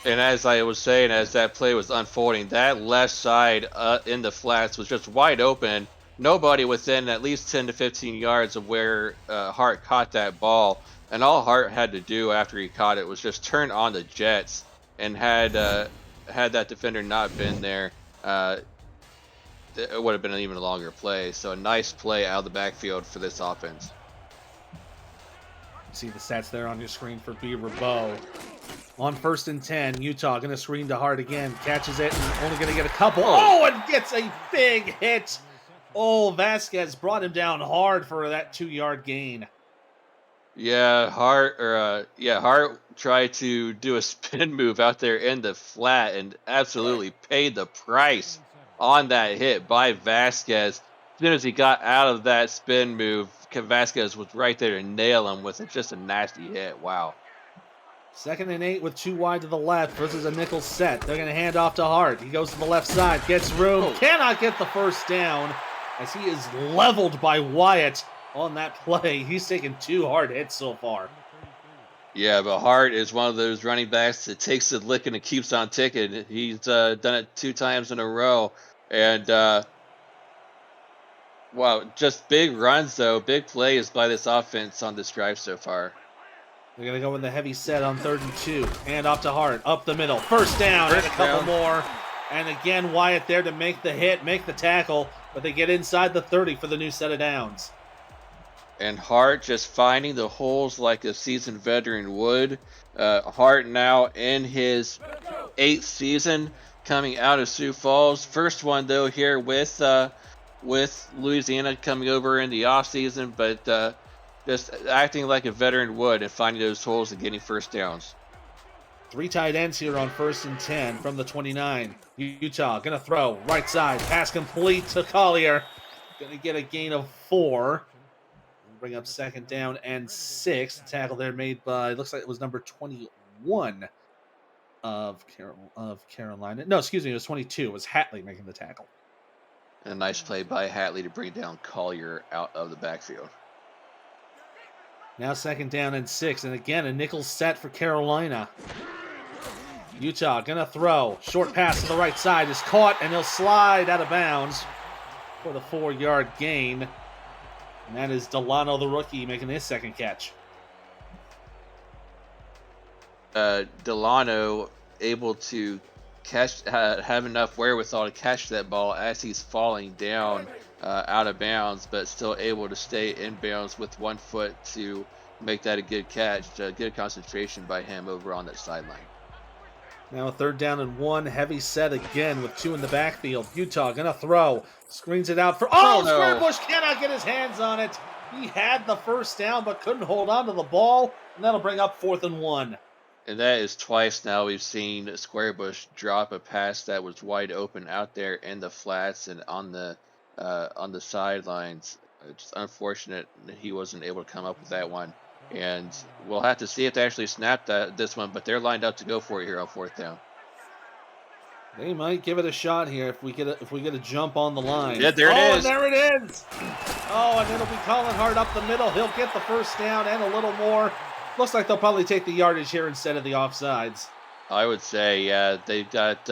Speaker 2: And as I was saying, as that play was unfolding, that left side in the flats was just wide open. Nobody within at least 10 to 15 yards of where Hart caught that ball. And all Hart had to do after he caught it was just turn on the jets. And had that defender not been there, it would have been an even longer play. So a nice play out of the backfield for this offense.
Speaker 1: See the stats there on your screen for B. Rabeau. On 1st and 10, Utah going to screen to Hart again. Catches it and only going to get a couple. Oh, and gets a big hit. Oh, Vasquez brought him down hard for that 2-yard gain.
Speaker 2: Yeah, Hart tried to do a spin move out there in the flat and absolutely paid the price on that hit by Vasquez. As soon as he got out of that spin move, Vasquez was right there to nail him with just a nasty hit. Wow.
Speaker 1: 2nd and 8 with 2 wide to the left versus a nickel set. They're going to hand off to Hart. He goes to the left side, gets room, cannot get the first down as he is leveled by Wyatt on that play. He's taken 2 hard hits so far.
Speaker 2: Yeah, but Hart is one of those running backs that takes the licking and keeps on ticking. He's done it 2 times in a row. And, wow, just big runs, though. Big plays by this offense on this drive so far.
Speaker 1: They're going to go with the heavy set on 3rd and 2. Hand off to Hart. Up the middle. First down. And a couple more. And again, Wyatt there to make the hit, make the tackle. But they get inside the 30 for the new set of downs.
Speaker 2: And Hart just finding the holes like a seasoned veteran would. Hart now in his 8th season coming out of Sioux Falls. First one, though, here with Louisiana coming over in the offseason. But just acting like a veteran would and finding those holes and getting first downs.
Speaker 1: 3 tight ends here on 1st and 10 from the 29. Utah going to throw right side. Pass complete to Collier. Going to get a gain of 4. Bring up 2nd down and 6. The tackle there made by, looks like it was number 21 of Carolina. No, excuse me, it was 22. It was Hatley making the tackle.
Speaker 2: And a nice play by Hatley to bring down Collier out of the backfield.
Speaker 1: Now 2nd down and 6. And again, a nickel set for Carolina. Utah going to throw. Short pass to the right side is caught, and he'll slide out of bounds for the 4-yard gain. And that is Delano, the rookie, making his 2nd catch.
Speaker 2: Delano able to catch, have enough wherewithal to catch that ball as he's falling down out of bounds, but still able to stay in bounds with 1 foot to make that a good catch. Good concentration by him over on that sideline.
Speaker 1: Now a 3rd down and 1. Heavy set again with 2 in the backfield. Utah going to throw. Screens it out for... Oh, no. Squarebush cannot get his hands on it. He had the first down but couldn't hold on to the ball. And that'll bring up 4th and 1.
Speaker 2: And that is twice now we've seen Squarebush drop a pass that was wide open out there in the flats and on the sidelines. It's unfortunate that he wasn't able to come up with that one. And we'll have to see if they actually snap this one, but they're lined up to go for it here on 4th down.
Speaker 1: They might give it a shot here if we get a jump on the line.
Speaker 2: Yeah, there it is.
Speaker 1: And there it is. Oh, and it'll be Colin Hart up the middle. He'll get the first down and a little more. Looks like they'll probably take the yardage here instead of the offsides.
Speaker 2: I would say, yeah, they've got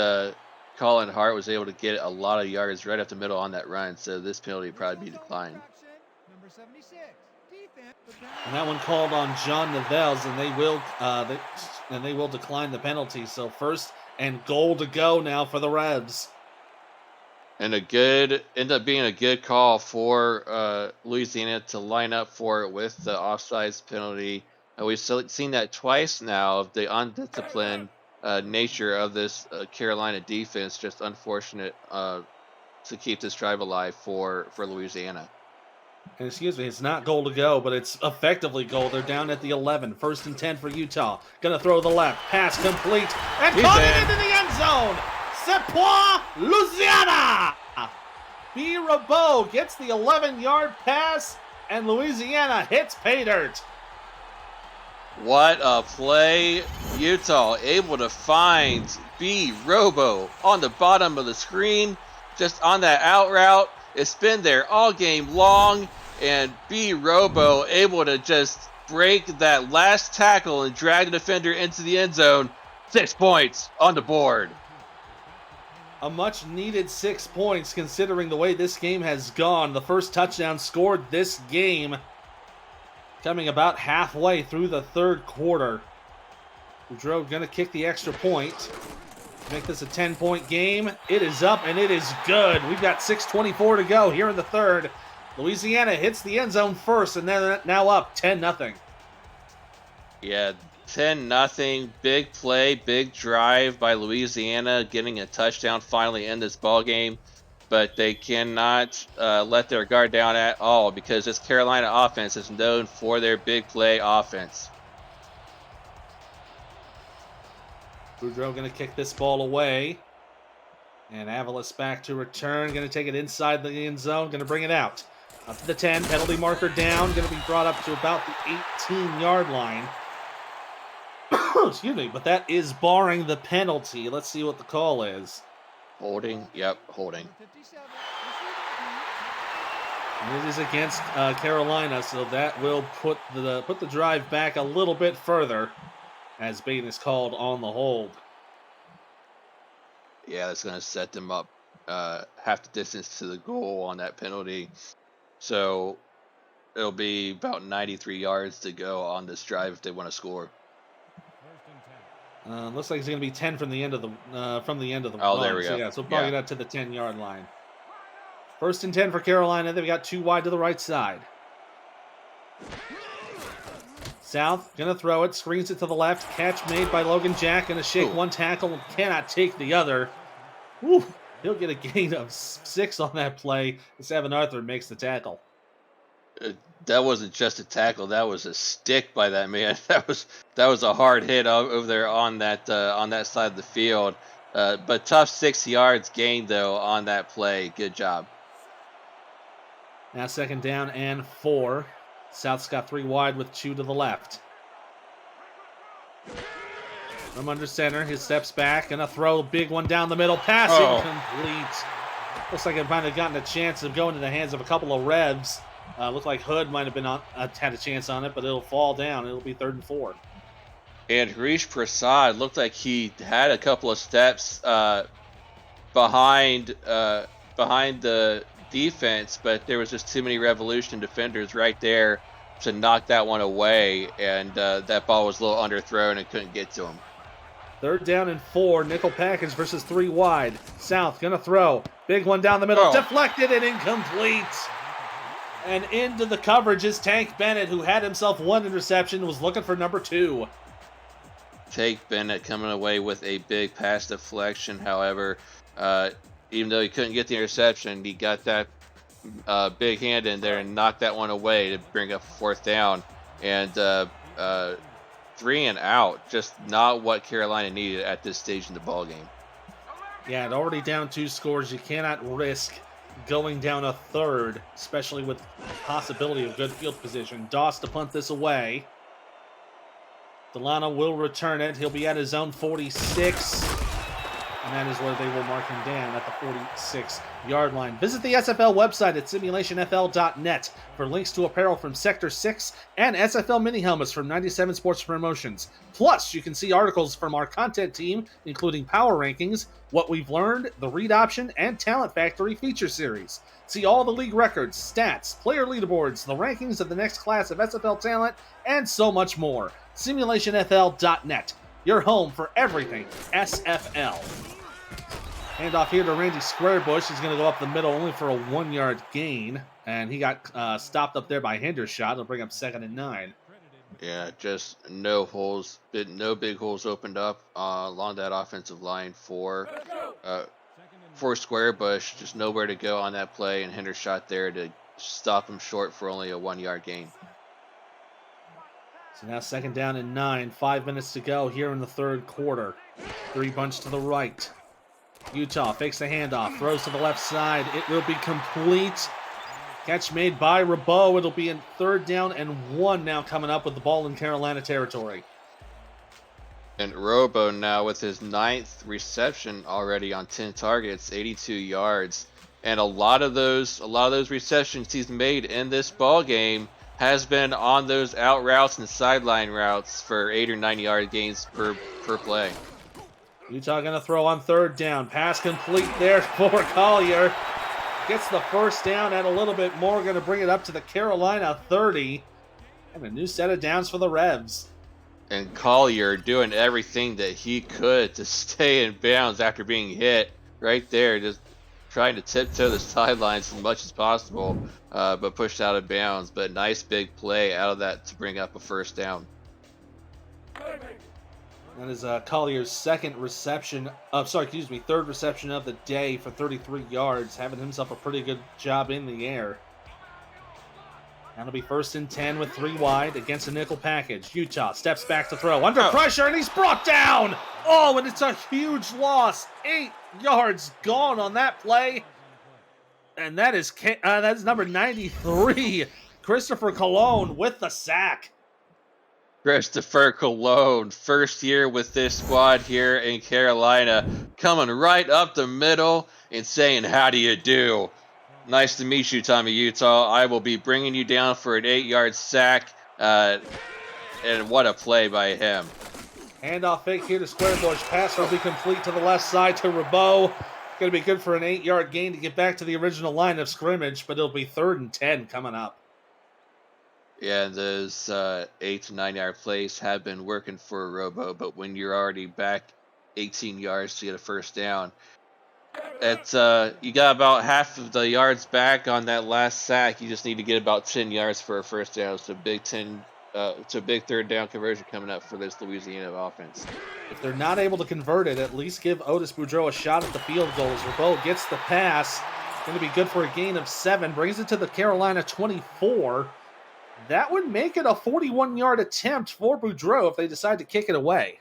Speaker 2: Colin Hart was able to get a lot of yards right up the middle on that run, so this penalty would probably be declined.
Speaker 1: And that one called on John Nivelles, and they will decline the penalty. So 1st and goal to go now for the Revs.
Speaker 2: And ended up being a good call for Louisiana to line up for it with the offsides penalty. We've seen that twice now, of the undisciplined nature of this Carolina defense. Just unfortunate to keep this drive alive for Louisiana.
Speaker 1: And excuse me, it's not goal to go, but it's effectively goal. They're down at the 11. 1st and 10 for Utah. Gonna throw the left. Pass complete. And caught it into the end zone. C'est pour Louisiana. B. Rabeau gets the 11-yard pass, and Louisiana hits pay dirt.
Speaker 2: What a play. Utah able to find B. Robo on the bottom of the screen, just on that out route. It's been there all game long, and B. Robo able to just break that last tackle and drag the defender into the end zone. 6 points on the board.
Speaker 1: A much needed 6 points considering the way this game has gone. The first touchdown scored this game coming about halfway through the third quarter. Boudreaux going to kick the extra point. Make this a 10-point game. It is up and it is good. We've got 6:24 to go here in the third. Louisiana hits the end zone first and they're now up 10-0.
Speaker 2: Yeah, 10-0. Big play, big drive by Louisiana, getting a touchdown finally in this ball game. But they cannot let their guard down at all because this Carolina offense is known for their big play offense.
Speaker 1: Boudreaux going to kick this ball away. And Avalos back to return. Going to take it inside the end zone. Going to bring it out. Up to the 10. Penalty marker down. Going to be brought up to about the 18-yard line. Excuse me. But that is barring the penalty. Let's see what the call is.
Speaker 2: Holding. Yep, holding.
Speaker 1: And it is against Carolina, so that will put the drive back a little bit further as Bain is called on the hold.
Speaker 2: Yeah, that's going to set them up half the distance to the goal on that penalty. So it'll be about 93 yards to go on this drive if they want to score.
Speaker 1: Looks like it's going to be 10 from the end of the
Speaker 2: Oh,
Speaker 1: run.
Speaker 2: there we go.
Speaker 1: So yeah, so probably not to the 10-yard line. 1st and 10 for Carolina. They've got 2 wide to the right side. South gonna throw it, screens it to the left. Catch made by Logan Jack. Gonna shake one tackle, cannot take the other. Woo, he'll get a gain of 6 on that play. As Evan Arthur makes the tackle.
Speaker 2: That wasn't just a tackle; that was a stick by that man. That was a hard hit over there on that side of the field. But tough 6 yards gained though on that play. Good job.
Speaker 1: Now 2nd down and 4. South's got 3 wide with 2 to the left. From under center, his steps back, gonna throw a big one down the middle. Pass incomplete. Looks like it might have gotten a chance of going to the hands of a couple of Revs. Looked like Hood might have been had a chance on it, but it'll fall down. It'll be 3rd and 4.
Speaker 2: And Harish Prasad looked like he had a couple of steps behind the defense, but there was just too many Revolution defenders right there to knock that one away, and that ball was a little underthrown and couldn't get to him.
Speaker 1: 3rd down and 4. Nickel package versus 3 wide. South gonna throw. Big one down the middle. Deflected and incomplete. And into the coverage is Tank Bennett, who had himself 1 interception, was looking for number 2.
Speaker 2: Tank Bennett coming away with a big pass deflection. However, even though he couldn't get the interception, he got that big hand in there and knocked that one away to bring up 4th down. And 3 and out, just not what Carolina needed at this stage in the ball game.
Speaker 1: Yeah, and already down 2 scores. You cannot risk going down a 3rd, especially with possibility of good field position. Doss to punt this away. Delano will return it. He'll be at his own 46. And that is where they will mark him down at the 46-yard line. Visit the SFL website at simulationfl.net for links to apparel from Sector 6 and SFL mini helmets from 97 Sports Promotions. Plus, you can see articles from our content team, including Power Rankings, What We've Learned, the Read Option, and Talent Factory feature series. See all the league records, stats, player leaderboards, the rankings of the next class of SFL talent, and so much more. Simulationfl.net, your home for everything SFL. Hand off here to Randy Squarebush. He's going to go up the middle only for a 1-yard gain. And he got stopped up there by Hendershot. It'll bring up 2nd and 9.
Speaker 2: Yeah, just no holes. No big holes opened up along that offensive line for Squarebush. Just nowhere to go on that play. And Hendershot there to stop him short for only a 1-yard gain.
Speaker 1: So now 2nd down and 9. 5 minutes to go here in the 3rd quarter. 3 bunch to the right. Utah fakes the handoff, throws to the left side. It will be complete. Catch made by Rabo. It'll be in 3rd down and 1 now coming up with the ball in Carolina territory.
Speaker 2: And Robo now with his 9th reception already on 10 targets, 82 yards. And a lot of those receptions he's made in this ball game has been on those out routes and sideline routes for 8 or 9 yard gains per play.
Speaker 1: Utah going to throw on third down. Pass complete there for Collier. Gets the first down and a little bit more. Going to bring it up to the Carolina 30. And a new set of downs for the Revs.
Speaker 2: And Collier doing everything that he could to stay in bounds after being hit right there, just trying to tiptoe the sidelines as much as possible, but pushed out of bounds. But nice big play out of that to bring up a first down.
Speaker 1: That is Collier's third reception of the day for 33 yards, having himself a pretty good job in the air. That'll be 1st and 10 with 3 wide against a nickel package. Utah steps back to throw. Under pressure, and he's brought down! Oh, and it's a huge loss. 8 yards gone on that play. And that is number 93, Christopher Colon with the sack.
Speaker 2: Christopher Colon, first year with this squad here in Carolina, coming right up the middle and saying, "How do you do? Nice to meet you, Tommy Utah. I will be bringing you down for an 8-yard sack." And what a play by him.
Speaker 1: Handoff fake here to Squarebush. Pass will be complete to the left side to Rabeau. Going to be good for an 8-yard gain to get back to the original line of scrimmage, but it'll be 3rd and 10 coming up.
Speaker 2: Yeah, those 8 to 9 yard plays have been working for Robo, but when you're already back 18 yards to get a first down, you got about half of the yards back on that last sack. You just need to get about 10 yards for a first down. It's a big 3rd down conversion coming up for this Louisiana offense.
Speaker 1: If they're not able to convert it, at least give Otis Boudreau a shot at the field goals. Rabeau gets the pass. Going to be good for a gain of 7. Brings it to the Carolina 24. That would make it a 41-yard attempt for Boudreau if they decide to kick it away.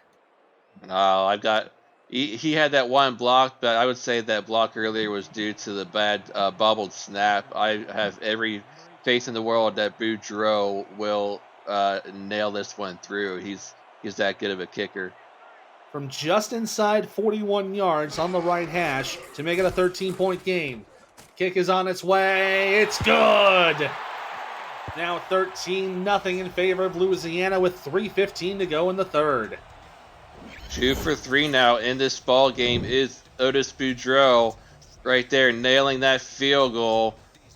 Speaker 2: He had that one block, but I would say that block earlier was due to the bad bobbled snap. I have every faith in the world that Boudreau will nail this one through. He's that good of a kicker.
Speaker 1: From just inside 41 yards on the right hash to make it a 13-point game. Kick is on its way. It's good! Now 13-0 in favor of Louisiana with 3:15 to go in the third.
Speaker 2: 2 for 3 now in this ball game is Otis Boudreau right there, nailing that field goal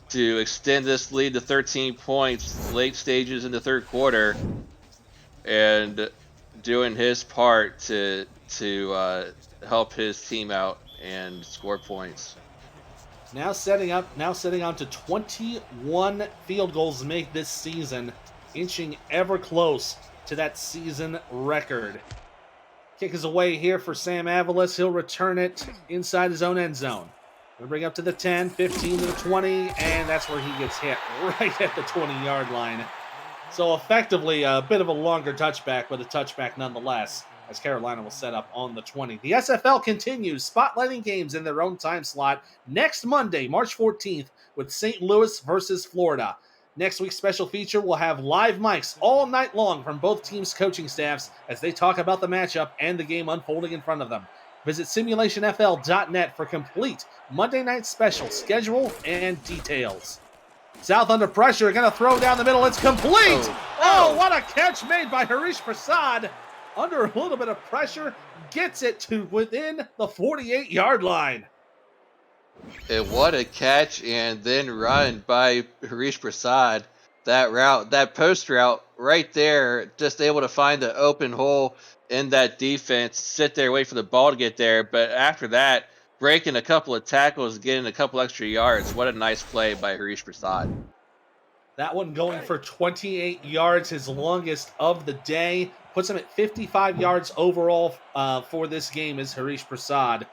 Speaker 2: to extend this lead to 13 points late stages in the third quarter, and doing his part to help his team out and score points.
Speaker 1: Now setting on to 21 field goals to make this season, inching ever close to that season record. Kick is away here for Sam Avalos. He'll return it inside his own end zone. We'll bring up to the 10, 15 to the 20, and that's where he gets hit, right at the 20-yard line. So effectively a bit of a longer touchback, but a touchback nonetheless, as Carolina will set up on the 20. The SFL continues spotlighting games in their own time slot next Monday, March 14th, with St. Louis versus Florida. Next week's special feature will have live mics all night long from both teams' coaching staffs as they talk about the matchup and the game unfolding in front of them. Visit simulationfl.net for complete Monday night special schedule and details. South under pressure, going to throw down the middle. It's complete! Oh, what a catch made by Harish Prasad. Under a little bit of pressure, gets it to within the 48-yard line.
Speaker 2: And what a catch and then run by Harish Prasad. That post route right there, just able to find the open hole in that defense, sit there, wait for the ball to get there. But after that, breaking a couple of tackles, getting a couple extra yards. What a nice play by Harish Prasad.
Speaker 1: That one going for 28 yards, his longest of the day. Puts him at 55 yards overall for this game is Harish Prasad.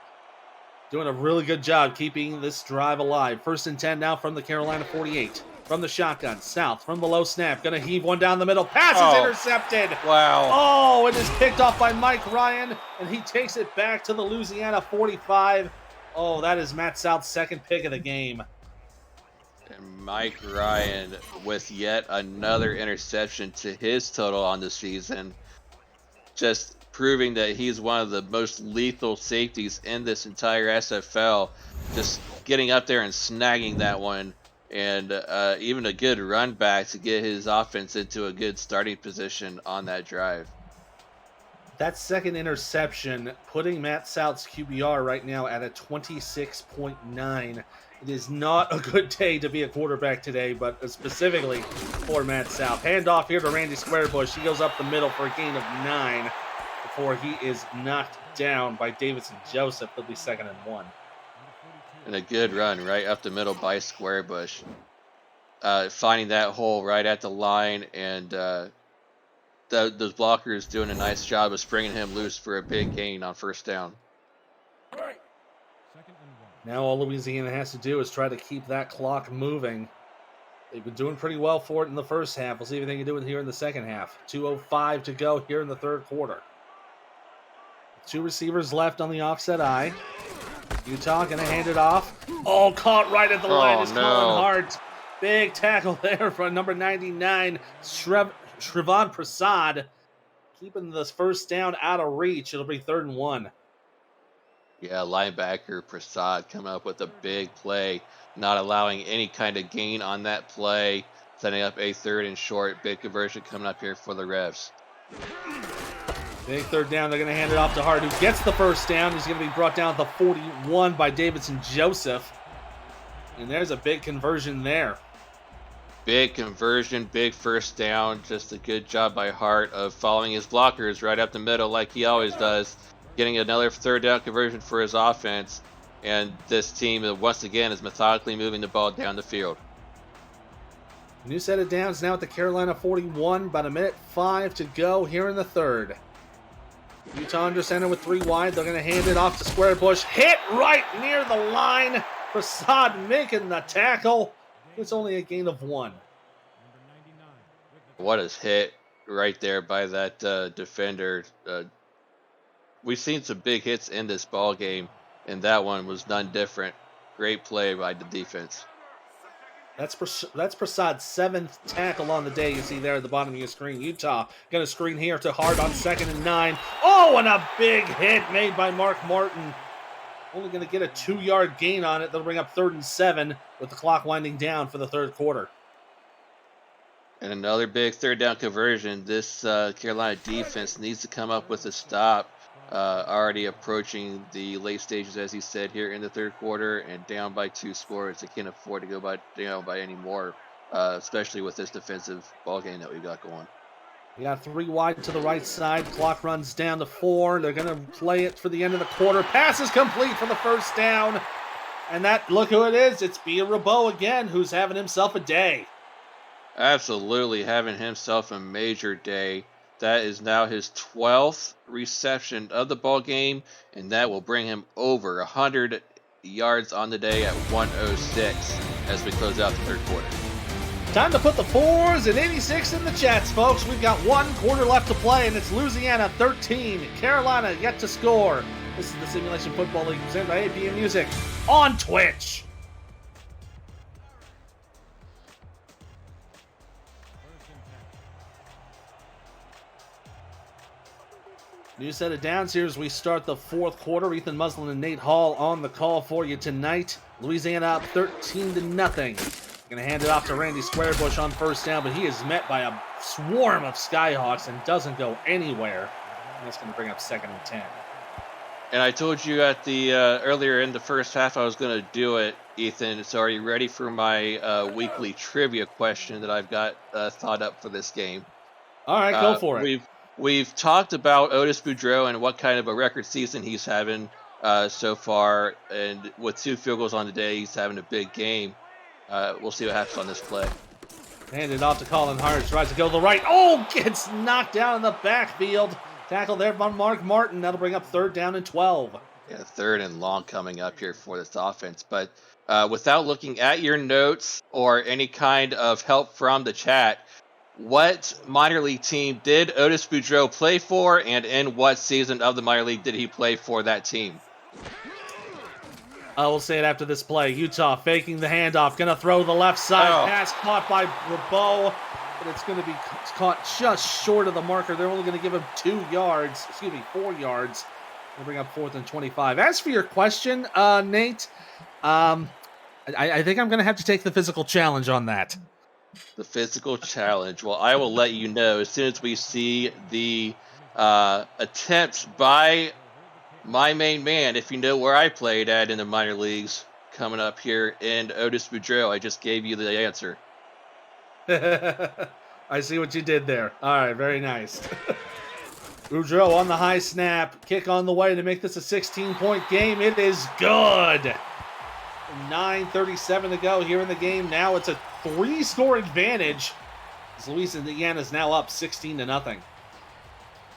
Speaker 1: Doing a really good job keeping this drive alive. 1st and 10 now from the Carolina 48. From the shotgun, South, from the low snap. Going to heave one down the middle. Pass is intercepted.
Speaker 2: Wow.
Speaker 1: Oh, it is picked off by Mike Ryan, and he takes it back to the Louisiana 45. Oh, that is Matt South's second pick of the game.
Speaker 2: And Mike Ryan with yet another interception to his total on the season. Just proving that he's one of the most lethal safeties in this entire SFL. Just getting up there and snagging that one and even a good run back to get his offense into a good starting position on that drive.
Speaker 1: That second interception, putting Matt South's QBR right now at a 26.9. It is not a good day to be a quarterback today, but specifically for Matt South. Handoff here to Randy Squarebush. He goes up the middle for a gain of 9 before he is knocked down by Davidson Joseph. It'll be 2nd and 1.
Speaker 2: And a good run right up the middle by Squarebush. Finding that hole right at the line, and those blockers doing a nice job of springing him loose for a big gain on 1st down.
Speaker 1: Now all Louisiana has to do is try to keep that clock moving. They've been doing pretty well for it in the first half. We'll see if they can do it here in the second half. 2:05 to go here in the third quarter. 2 receivers left on the offset eye. Utah going to hand it off. Oh, caught right at the line is Colin Hart. Big tackle there from number 99, Shrivon Prasad. Keeping this 1st down out of reach. It'll be 3rd and 1.
Speaker 2: Yeah, linebacker Prasad coming up with a big play, not allowing any kind of gain on that play, setting up a 3rd and short. Big conversion coming up here for the Revs.
Speaker 1: Big 3rd down. They're going to hand it off to Hart, who gets the 1st down. He's going to be brought down at the 41 by Davidson Joseph. And there's a big conversion there.
Speaker 2: Big conversion, big 1st down. Just a good job by Hart of following his blockers right up the middle like he always does. Getting another 3rd down conversion for his offense. And this team, once again, is methodically moving the ball down the field.
Speaker 1: New set of downs now at the Carolina 41. About 1:05 to go here in the 3rd. Utah under center with 3 wide. They're going to hand it off to Squarebush. Hit right near the line. Prasad making the tackle. It's only a gain of 1.
Speaker 2: What a hit right there by that defender. We've seen some big hits in this ball game, and that one was none different. Great play by the defense.
Speaker 1: That's Prasad's 7th tackle on the day. You see there at the bottom of your screen. Utah going to screen here to Hart on 2nd and 9. Oh, and a big hit made by Mark Martin. Only going to get a 2-yard gain on it. That'll bring up 3rd and 7 with the clock winding down for the 3rd quarter.
Speaker 2: And another big 3rd down conversion. This Carolina defense needs to come up with a stop. Already approaching the late stages, as he said, here in the 3rd quarter, and down by 2 scores. They can't afford to go down by any more, especially with this defensive ball game that we've got going.
Speaker 1: We got 3 wide to the right side. Clock runs down to 4. They're going to play it for the end of the quarter. Pass is complete for the 1st down. And look who it is. It's Bia Rabot again, who's having himself a day.
Speaker 2: Absolutely having himself a major day. That is now his 12th reception of the ball game, and that will bring him over 100 yards on the day at 106 as we close out the 3rd quarter.
Speaker 1: Time to put the 4s and 86 in the chats, folks. We've got 1 quarter left to play, and it's Louisiana 13, Carolina yet to score. This is the Simulation Football League presented by APM Music on Twitch. New set of downs here as we start the 4th quarter. Ethan Muslin and Nate Hall on the call for you tonight. Louisiana up 13-0. Going to hand it off to Randy Squarebush on 1st down, but he is met by a swarm of Skyhawks and doesn't go anywhere. And that's going to bring up 2nd and 10.
Speaker 2: And I told you at the earlier in the 1st half I was going to do it, Ethan. So are you ready for my weekly trivia question that I've got thought up for this game?
Speaker 1: All right, go for it.
Speaker 2: We've talked about Otis Boudreaux and what kind of a record season he's having so far, and with 2 field goals on the day, he's having a big game. We'll see what happens on this play.
Speaker 1: Handed off to Colin Hart. Tries to go to the right. Oh, gets knocked down in the backfield. Tackle there by Mark Martin. That'll bring up 3rd down and 12.
Speaker 2: Yeah, 3rd and long coming up here for this offense. But without looking at your notes or any kind of help from the chat, what minor league team did Otis Boudreaux play for, and in what season of the minor league did he play for that team?
Speaker 1: I will say it after this play. Utah faking the handoff. Going to throw the left side.
Speaker 2: Oh.
Speaker 1: Pass caught by Rabot, but it's going to be caught just short of the marker. They're only going to give him 4 yards. They'll bring up 4th and 25. As for your question, Nate, I I think I'm going to have to take the physical challenge on that.
Speaker 2: The physical challenge. Well, I will let you know as soon as we see the attempts by my main man, if you know where I played at in the minor leagues, coming up here in Otis Boudreaux. I just gave you the answer.
Speaker 1: I see what you did there. All right, very nice. Boudreaux on the high snap. Kick on the way to make this a 16-point game. It is good. 9:37 to go here in the game. Now it's a 3-score advantage. As Louisiana is now up 16-0.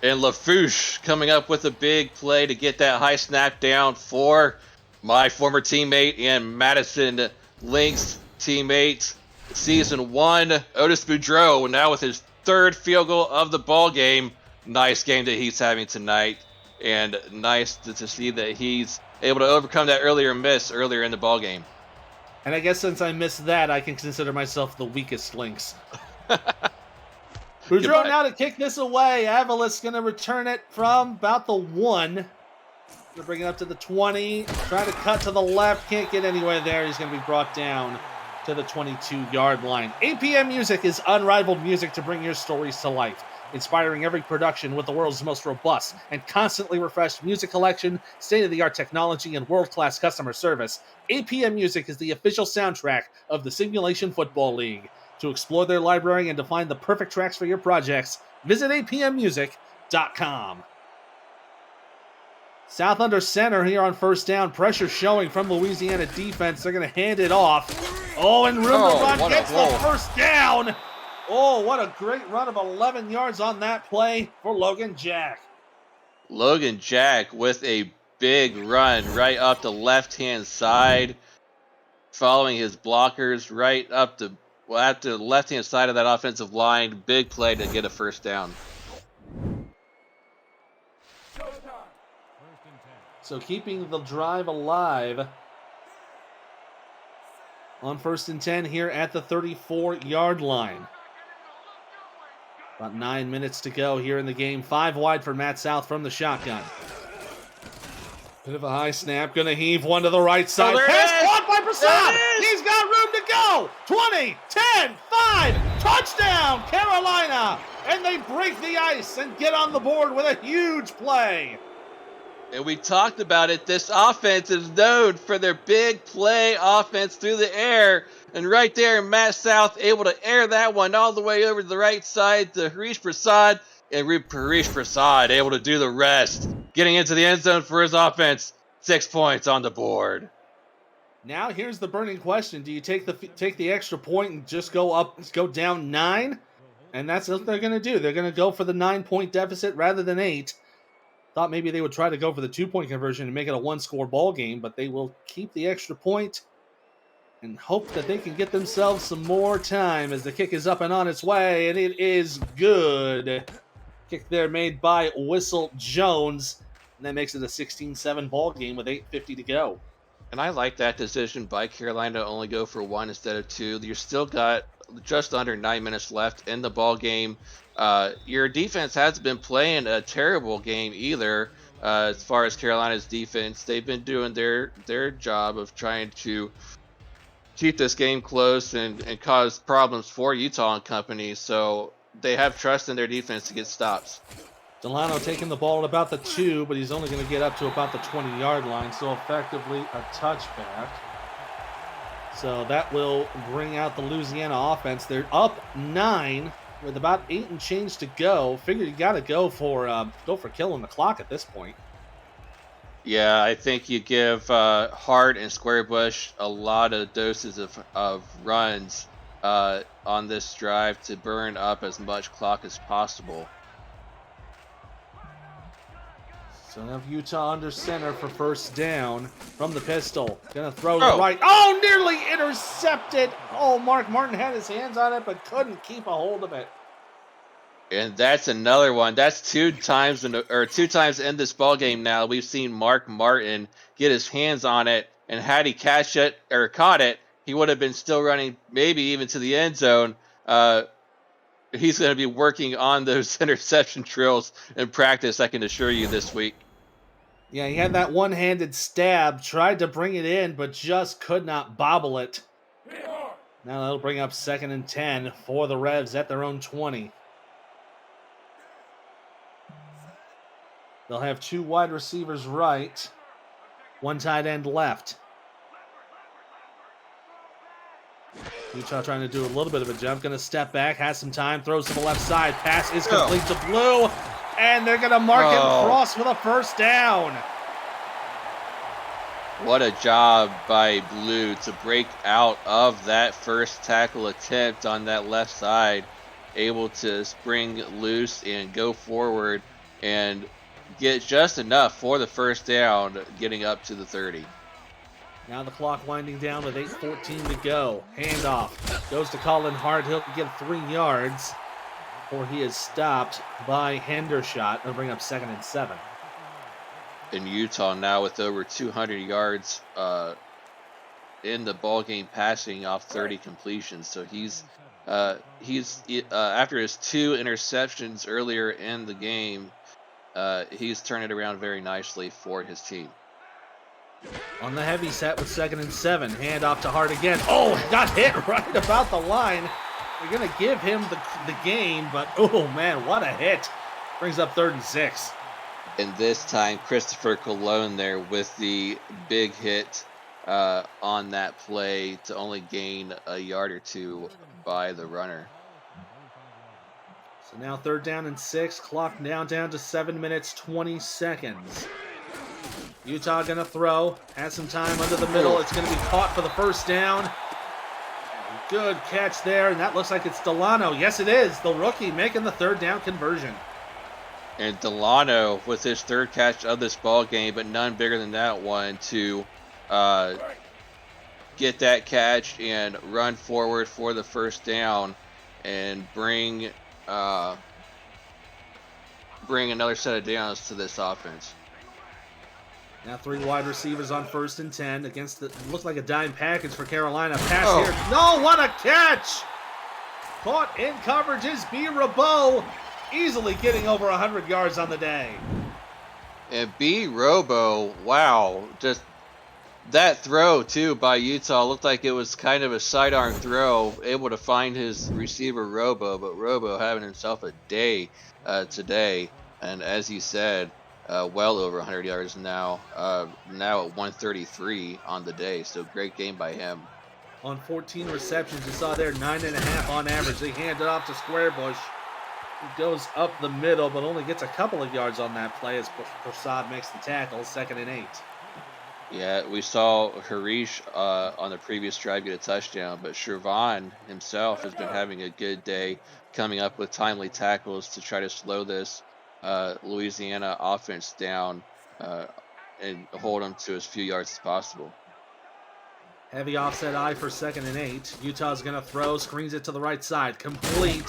Speaker 2: And Lafouche coming up with a big play to get that high snap down for my former teammate and Madison Lynx teammate. Season 1, Otis Boudreaux, now with his 3rd field goal of the ball game. Nice game that he's having tonight, and nice to see that he's able to overcome that earlier miss earlier in the ball game.
Speaker 1: And I guess since I missed that, I can consider myself the weakest Lynx. Boudreaux now to kick this away. Avalis going to return it from about the 1. Going to bring it up to the 20. Trying to cut to the left. Can't get anywhere there. He's going to be brought down to the 22-yard line. APM Music is unrivaled music to bring your stories to life. Inspiring every production with the world's most robust and constantly refreshed music collection, state-of-the-art technology, and world-class customer service, APM Music is the official soundtrack of the Simulation Football League. To explore their library and to find the perfect tracks for your projects, visit apmmusic.com. South under center here on first down. Pressure showing from Louisiana defense. They're going to hand it off. Oh, and room to run gets the first down. Oh, what a great run of 11 yards on that play for Logan Jack.
Speaker 2: Logan Jack with a big run right up the left-hand side, following his blockers right up the at the left-hand side of that offensive line. Big play to get a first down.
Speaker 1: So keeping the drive alive on 1st and 10 here at the 34-yard line. About 9 minutes to go here in the game. 5 wide for Matt South from the shotgun. Bit of a high snap. Going to heave one to the right side. Pass caught by Prasad. He's got room to go. 20, 10, 5. Touchdown, Carolina. And they break the ice and get on the board with a huge play.
Speaker 2: And we talked about it. This offense is known for their big play offense through the air. And right there, Matt South able to air that one all the way over to the right side to Harish Prasad. And Harish Prasad able to do the rest, getting into the end zone for his offense. 6 points on the board.
Speaker 1: Now here's the burning question. Do you take the extra point and just go down 9? And that's what they're going to do. They're going to go for the 9-point deficit rather than 8. Thought maybe they would try to go for the 2-point conversion and make it a 1-score ball game, but they will keep the extra point and hope that they can get themselves some more time as the kick is up and on its way, and it is good. Kick there made by Whistle Jones, and that makes it a 16-7 ball game with 8:50 to go.
Speaker 2: And I like that decision by Carolina to only go for 1 instead of 2. You still got just under 9 minutes left in the ball game. Your defense hasn't been playing a terrible game either. As far as Carolina's defense, they've been doing their job of trying to keep this game close and cause problems for Utah and company. So they have trust in their defense to get stops.
Speaker 1: Delano taking the ball at about the 2, but he's only going to get up to about the 20-yard line, so effectively a touchback. So that will bring out the Louisiana offense. They're up 9 with about 8 and change to go. Figure you got to go for killing the clock at this point.
Speaker 2: Yeah, I think you give Hart and Squarebush a lot of doses of runs on this drive to burn up as much clock as possible.
Speaker 1: So now Utah under center for first down from the pistol. Gonna throw to the right. Oh, nearly intercepted. Oh, Mark Martin had his hands on it, but couldn't keep a hold of it.
Speaker 2: And that's another one. That's two times in this ball game now. We've seen Mark Martin get his hands on it, and had he caught it, he would have been still running, maybe even to the end zone. He's going to be working on those interception drills in practice, I can assure you, this week.
Speaker 1: Yeah, he had that one-handed stab, tried to bring it in, but just could not bobble it. Now that'll bring up 2nd and 10 for the Revs at their own 20. They'll have 2 wide receivers right, 1 tight end left. Utah trying to do a little bit of a jump, going to step back, has some time, throws to the left side, pass is complete to Blue, and they're going to mark him cross with a first down.
Speaker 2: What a job by Blue to break out of that first tackle attempt on that left side, able to spring loose and go forward and get just enough for the first down, getting up to the 30.
Speaker 1: Now the clock winding down with 8:14 to go. Handoff goes to Colin Hart. He'll get 3 yards before he is stopped by Hendershot. They'll bring up 2nd and 7.
Speaker 2: In Utah now with over 200 yards in the ball game passing off 30 completions. So he's after his 2 interceptions earlier in the game, he's turned it around very nicely for his team.
Speaker 1: On the heavy set with 2nd and 7. Handoff to Hart again. Oh, got hit right about the line. They're going to give him the game, but oh man, what a hit. Brings up 3rd and 6.
Speaker 2: And this time, Christopher Colon there with the big hit on that play to only gain a yard or 2 by the runner.
Speaker 1: So now 3rd down and 6. Clock now down to 7 minutes, 20 seconds. Utah going to throw. Has some time under the middle. It's going to be caught for the first down. Good catch there, and that looks like it's Delano. Yes, it is. The rookie making the 3rd down conversion.
Speaker 2: And Delano with his 3rd catch of this ball game, but none bigger than that one, to get that catch and run forward for the first down and bring another set of downs to this offense.
Speaker 1: Now 3 wide receivers on 1st and 10 against the looked like a dime package for Carolina. Pass here. No, what a catch! Caught in coverage is B. Rabeau, easily getting over 100 yards on the day.
Speaker 2: And B. Robo, wow, just that throw too by Utah looked like it was kind of a sidearm throw, able to find his receiver Robo, but Robo having himself a day today, and as he said, well over 100 yards now at 133 on the day, so great game by him.
Speaker 1: On 14 receptions, you saw there 9.5 on average. They hand it off to Squarebush. He goes up the middle, but only gets a couple of yards on that play as Prasad makes the tackle, 2nd and 8.
Speaker 2: Yeah, we saw Harish on the previous drive get a touchdown, but Shervan himself has been having a good day, coming up with timely tackles to try to slow this Louisiana offense down and hold them to as few yards as possible.
Speaker 1: Heavy offset eye for 2nd and 8. Utah's going to throw, screens it to the right side. Complete.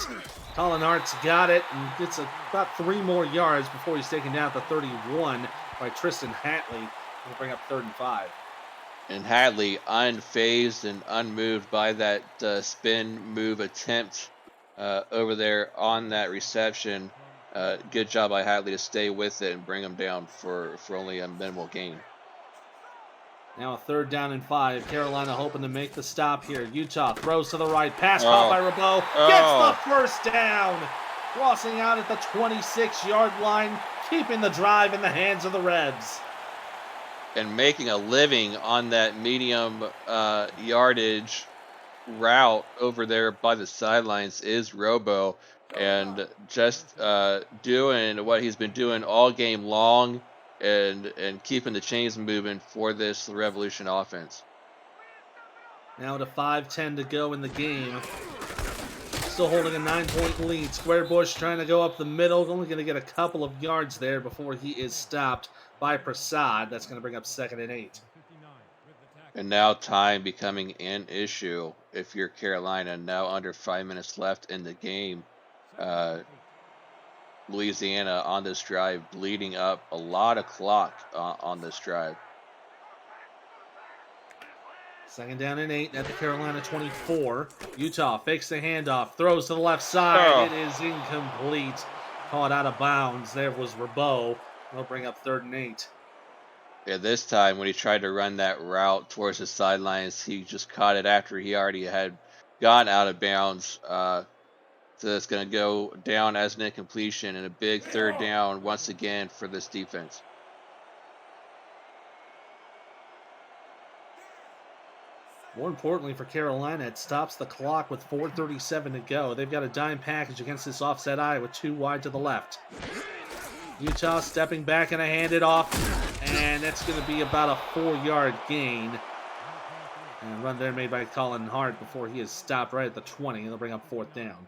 Speaker 1: Colin Hart's got it and gets about 3 more yards before he's taken down at the 31 by Tristan Hatley. He'll bring up 3rd and 5.
Speaker 2: And Hadley unfazed and unmoved by that spin move attempt over there on that reception. Good job by Hadley to stay with it and bring him down for only a minimal gain.
Speaker 1: Now a 3rd down and 5. Carolina hoping to make the stop here. Utah throws to the right. Pass caught by Rabeau. Gets the first down. Crossing out at the 26-yard line. Keeping the drive in the hands of the Revs.
Speaker 2: And making a living on that medium yardage route over there by the sidelines is Robo. And just doing what he's been doing all game long. And keeping the chains moving for this Revolution offense.
Speaker 1: Now to 5:10 to go in the game. Still holding a 9-point lead. Squarebush trying to go up the middle. Only going to get a couple of yards there before he is stopped by Prasad. That's going to bring up 2nd and 8.
Speaker 2: And now time becoming an issue if you're Carolina. Now under 5 minutes left in the game. Louisiana on this drive bleeding up a lot of clock on this drive.
Speaker 1: 2nd down and 8 at the Carolina 24. Utah fakes the handoff, throws to the left side. It is incomplete. Caught out of bounds. There was Rabeau. They'll bring up 3rd and 8.
Speaker 2: Yeah, this time when he tried to run that route towards the sidelines, he just caught it after he already had gone out of bounds. So it's going to go down as an incompletion and a big third down once again for this defense.
Speaker 1: More importantly for Carolina, it stops the clock with 4:37 to go. They've got a dime package against this offset eye with 2 wide to the left. Utah stepping back and a hand it off, and it's going to be about a 4-yard gain. And run there made by Colin Hart before he is stopped right at the 20. They'll bring up 4th down.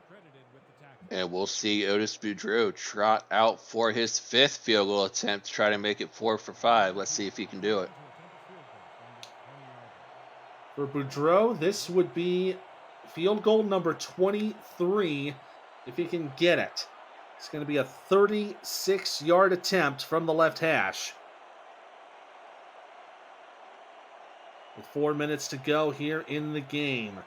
Speaker 2: And we'll see Otis Boudreaux trot out for his 5th field goal attempt to try to make it 4 for 5. Let's see if he can do it.
Speaker 1: For Boudreaux, this would be field goal number 23 if he can get it. It's going to be a 36-yard attempt from the left hash. With 4 minutes to go here in the game.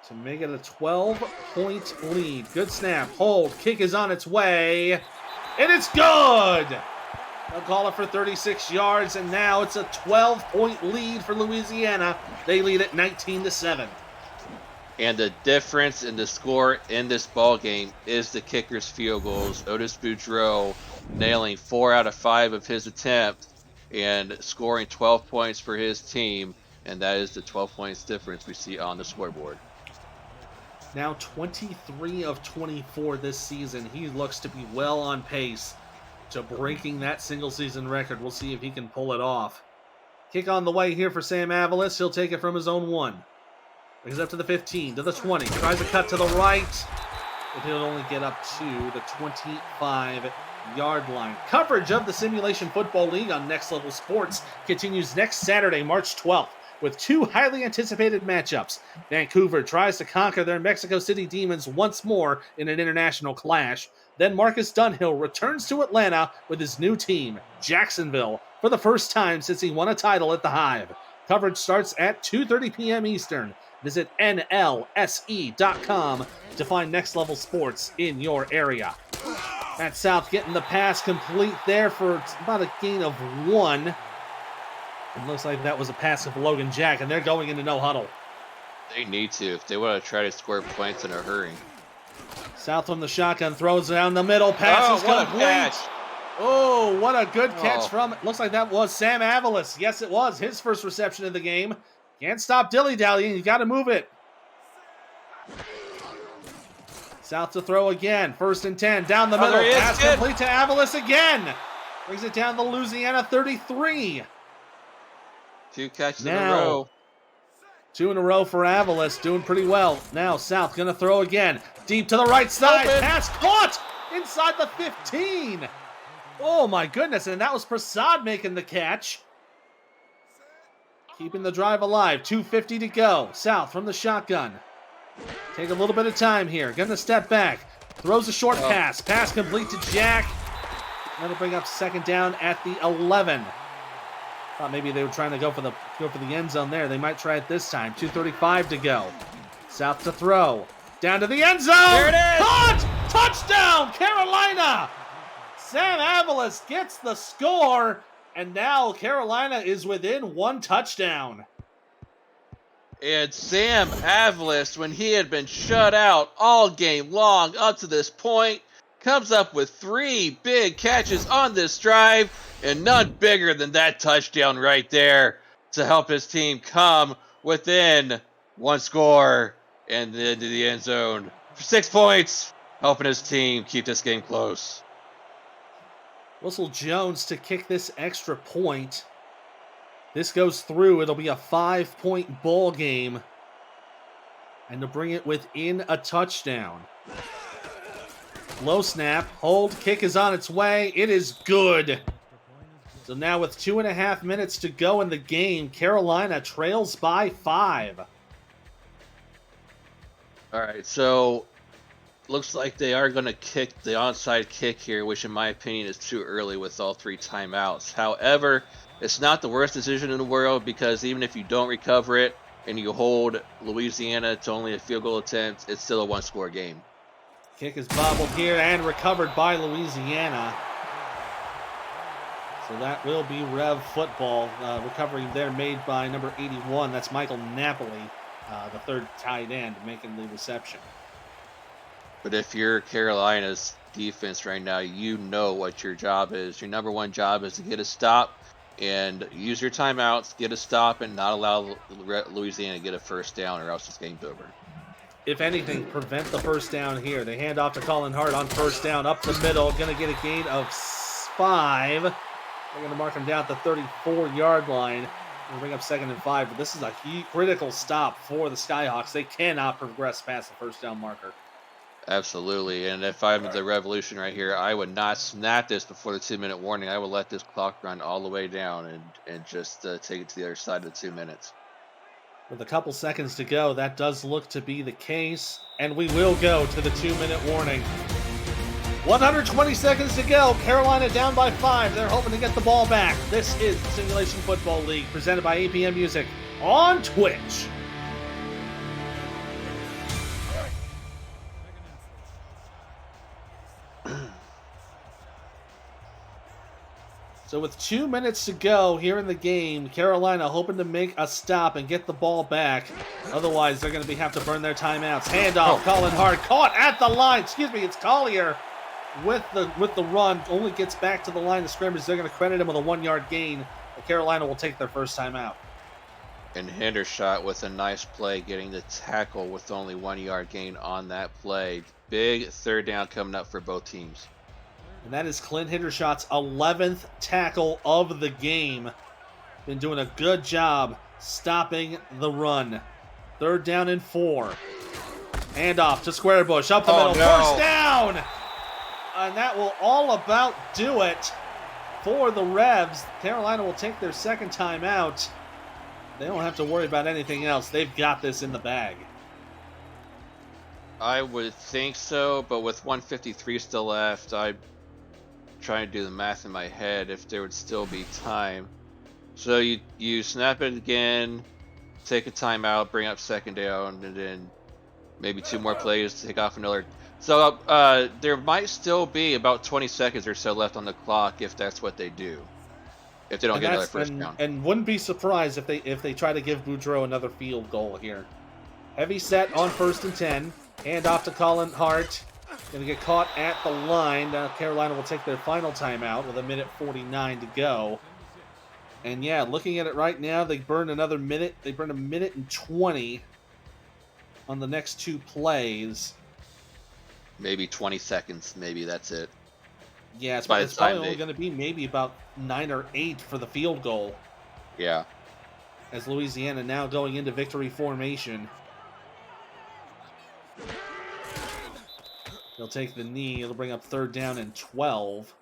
Speaker 1: To make it a 12-point lead. Good snap. Hold. Kick is on its way. And it's good! They'll call it for 36 yards, and now it's a 12-point lead for Louisiana. They lead at 19-7.
Speaker 2: And the difference in the score in this ball game is the kicker's field goals. Otis Boudreaux nailing 4 out of 5 of his attempts and scoring 12 points for his team, and that is the 12 points difference we see on the scoreboard.
Speaker 1: Now 23 of 24 this season. He looks to be well on pace to breaking that single season record. We'll see if he can pull it off. Kick on the way here for Sam Avalos. He'll take it from his own 1. Brings it up to the 15, to the 20. Tries a cut to the right, but he'll only get up to the 25-yard line. Coverage of the Simulation Football League on Next Level Sports continues next Saturday, March 12th, with 2 highly anticipated matchups. Vancouver tries to conquer their Mexico City Demons once more in an international clash. Then Marcus Dunhill returns to Atlanta with his new team, Jacksonville, for the first time since he won a title at the Hive. Coverage starts at 2:30 p.m. Eastern. Visit NLSE.com to find Next Level Sports in your area. Matt South getting the pass complete there for about a gain of 1. It looks like that was a pass of Logan Jack, and they're going into no huddle.
Speaker 2: They need to if they want to try to score points in a hurry.
Speaker 1: South from the shotgun, throws down the middle, pass is complete. Oh, what a good catch from, looks like that was Sam Avalos. Yes, it was his first reception of the game. Can't stop dilly-dallying, you got to move it. South to throw again, 1st and 10, down the middle, pass complete to Avalos again. Brings it down to Louisiana 33.
Speaker 2: 2 catches in a row.
Speaker 1: 2 in a row for Avalos, doing pretty well. Now South gonna throw again, deep to the right side, pass caught inside the 15. Oh my goodness, and that was Prasad making the catch. Keeping the drive alive, 2:50 to go. South from the shotgun. Take a little bit of time here, gonna step back. Throws a short pass, pass complete to Jack. That'll bring up 2nd down at the 11. Thought maybe they were trying to go for the end zone there. They might try it this time. 2:35 to go. South to throw. Down to the end zone.
Speaker 2: There it is.
Speaker 1: Caught! Touchdown, Carolina! Sam Avalos gets the score, and now Carolina is within 1 touchdown.
Speaker 2: And Sam Avalos, when he had been shut out all game long up to this point, comes up with 3 big catches on this drive, and none bigger than that touchdown right there to help his team come within 1 score and into the end zone for 6 points, helping his team keep this game close.
Speaker 1: Russell Jones to kick this extra point. This goes through. It'll be a 5-point ball game. And to bring it within a touchdown. Low snap. Hold. Kick is on its way. It is good. So now with 2.5 minutes to go in the game, Carolina trails by 5.
Speaker 2: All right, so looks like they are going to kick the onside kick here, which in my opinion is too early with all 3 timeouts. However, it's not the worst decision in the world because even if you don't recover it and you hold Louisiana to only a field goal attempt, it's still a 1-score game. Kick is bobbled here and recovered by Louisiana.
Speaker 1: So that will be Rev football. Recovery there made by number 81. That's Michael Napoli, the third tight end, making the reception.
Speaker 2: But if you're Carolina's defense right now, you know what your job is. Your number one job is to get a stop and use your timeouts, get a stop, and not allow Louisiana to get a first down, or else this game's over.
Speaker 1: If anything, prevent the first down here. They hand off to Colin Hart on first down, up the middle, going to get a gain of 5. They're going to mark him down at the 34-yard line. We'll bring up 2nd and 5, but this is a critical stop for the Skyhawks. They cannot progress past the first down marker.
Speaker 2: Absolutely, and if I'm the Revolution right here, I would not snap this before the 2-minute warning. I would let this clock run all the way down and just take it to the other side of the 2 minutes.
Speaker 1: With a couple seconds to go, that does look to be the case, and we will go to the 2-minute warning. 120 seconds to go. Carolina down by 5. They're hoping to get the ball back. This is the Simulation Football League, presented by APM Music on Twitch. So with 2 minutes to go here in the game, Carolina hoping to make a stop and get the ball back. Otherwise, they're going to have to burn their timeouts. Handoff, Colin Hart caught at the line. Excuse me, it's Collier with the run. Only gets back to the line of scrimmage. They're going to credit him with a 1-yard gain. Carolina will take their first timeout.
Speaker 2: And Hendershot with a nice play, getting the tackle with only 1-yard gain on that play. Big third down coming up for both teams.
Speaker 1: And that is Clint Hendershot's 11th tackle of the game. Been doing a good job stopping the run. 3rd down and 4. Handoff to Squarebush, up the middle.
Speaker 2: No.
Speaker 1: First down! And that will all about do it for the Revs. Carolina will take their second time out. They don't have to worry about anything else. They've got this in the bag.
Speaker 2: I would think so, but with 1:53 still left, I'm trying to do the math in my head if there would still be time. So you snap it again, take a timeout, bring up 2nd down, and then maybe 2 more plays, take off another. So there might still be about 20 seconds or so left on the clock if that's what they do. If they don't get another first down.
Speaker 1: And wouldn't be surprised if they try to give Boudreaux another field goal here. Heavy set on 1st and 10. Hand off to Colin Hart. Going to get caught at the line. Now Carolina will take their final timeout with 1:49 to go. And yeah, looking at it right now, they burned another minute. They burned 1:20 on the next 2 plays.
Speaker 2: Maybe 20 seconds. Maybe that's it.
Speaker 1: Yeah, it's probably only going to be maybe about 9 or 8 for the field goal.
Speaker 2: Yeah.
Speaker 1: As Louisiana now going into victory formation. They'll take the knee. It'll bring up 3rd down and 12.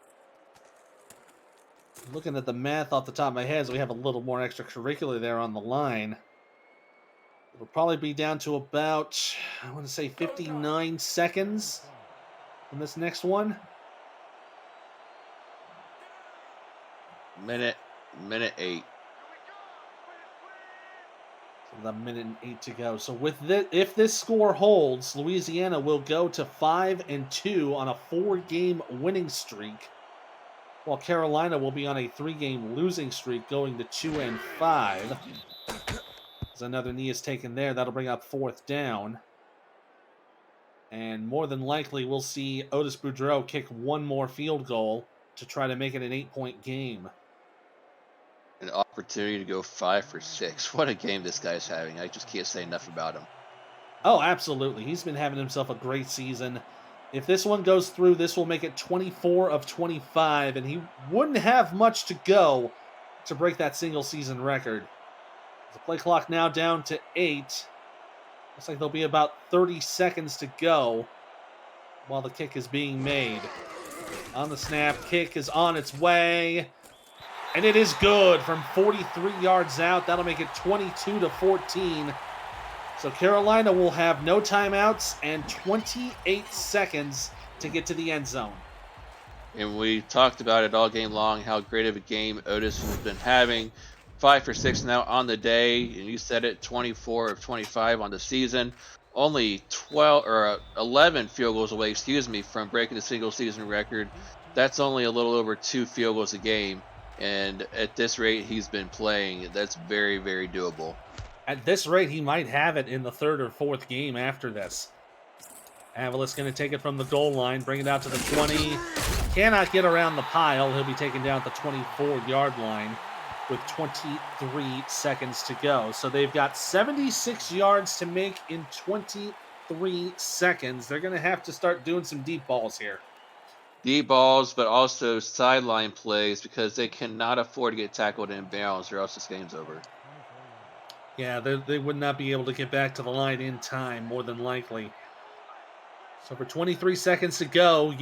Speaker 1: Looking at the math off the top of my head, so we have a little more extracurricular there on the line. It'll probably be down to about, I want to say 59 seconds in this next one.
Speaker 2: Minute 8.
Speaker 1: The 1:08 to go. So with this, if this score holds, Louisiana will go to 5-2 on a 4-game winning streak, while Carolina will be on a 3-game losing streak, going to 2-5. As another knee is taken there, that'll bring up 4th down. And more than likely, we'll see Otis Boudreaux kick 1 more field goal to try to make it an 8-point game.
Speaker 2: An opportunity to go 5 for 6. What a game this guy's having. I just can't say enough about him.
Speaker 1: Oh, absolutely. He's been having himself a great season. If this one goes through, this will make it 24 of 25, and he wouldn't have much to go to break that single season record. The play clock now down to 8. Looks like there'll be about 30 seconds to go while the kick is being made. On the snap, kick is on its way. And it is good from 43 yards out. That'll make it 22-14. So Carolina will have no timeouts and 28 seconds to get to the end zone.
Speaker 2: And we talked about it all game long, how great of a game Otis has been having. 5 for 6 now on the day, and you said it, 24 of 25 on the season. Only 11 field goals away, from breaking the single season record. That's only a little over 2 field goals a game. And at this rate he's been playing, that's very, very doable.
Speaker 1: At this rate, he might have it in the third or fourth game after this. Avalos going to take it from the goal line, bring it out to the 20. Cannot get around the pile. He'll be taken down at the 24-yard line with 23 seconds to go. So they've got 76 yards to make in 23 seconds. They're going to have to start doing some deep balls here.
Speaker 2: Deep balls, but also sideline plays, because they cannot afford to get tackled in bounds or else this game's over.
Speaker 1: Yeah, they would not be able to get back to the line in time, more than likely. So for 23 seconds to go,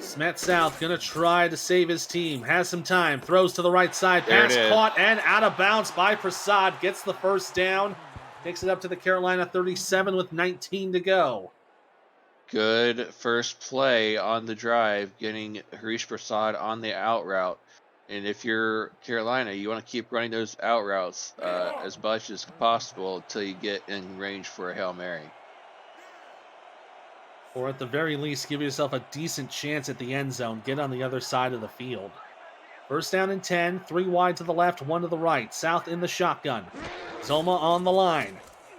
Speaker 1: Smet South going to try to save his team. Has some time. Throws to the right side. Pass caught and out of bounds by Prasad. Gets the first down. Takes it up to the Carolina 37 with 19 to go.
Speaker 2: Good first play on the drive, getting Harish Prasad on the out route. And if you're Carolina, you want to keep running those out routes as much as possible until you get in range for a Hail Mary.
Speaker 1: Or at the very least, give yourself a decent chance at the end zone. Get on the other side of the field. First down and 10. 3 wide to the left, 1 to the right. South in the shotgun. Zoma on the line.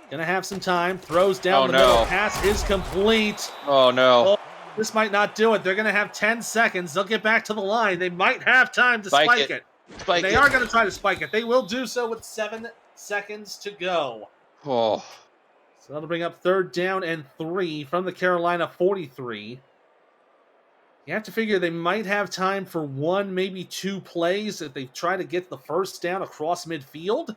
Speaker 1: Gonna have some time. Throws down the middle. Pass is complete.
Speaker 2: Oh, no.
Speaker 1: Oh, this might not do it. They're going to have 10 seconds. They'll get back to the line. They might have time to spike it. They are going to try to spike it. They will do so with 7 seconds to go.
Speaker 2: Oh.
Speaker 1: So that'll bring up 3rd down and 3 from the Carolina 43. You have to figure they might have time for 1, maybe 2 plays if they try to get the first down across midfield.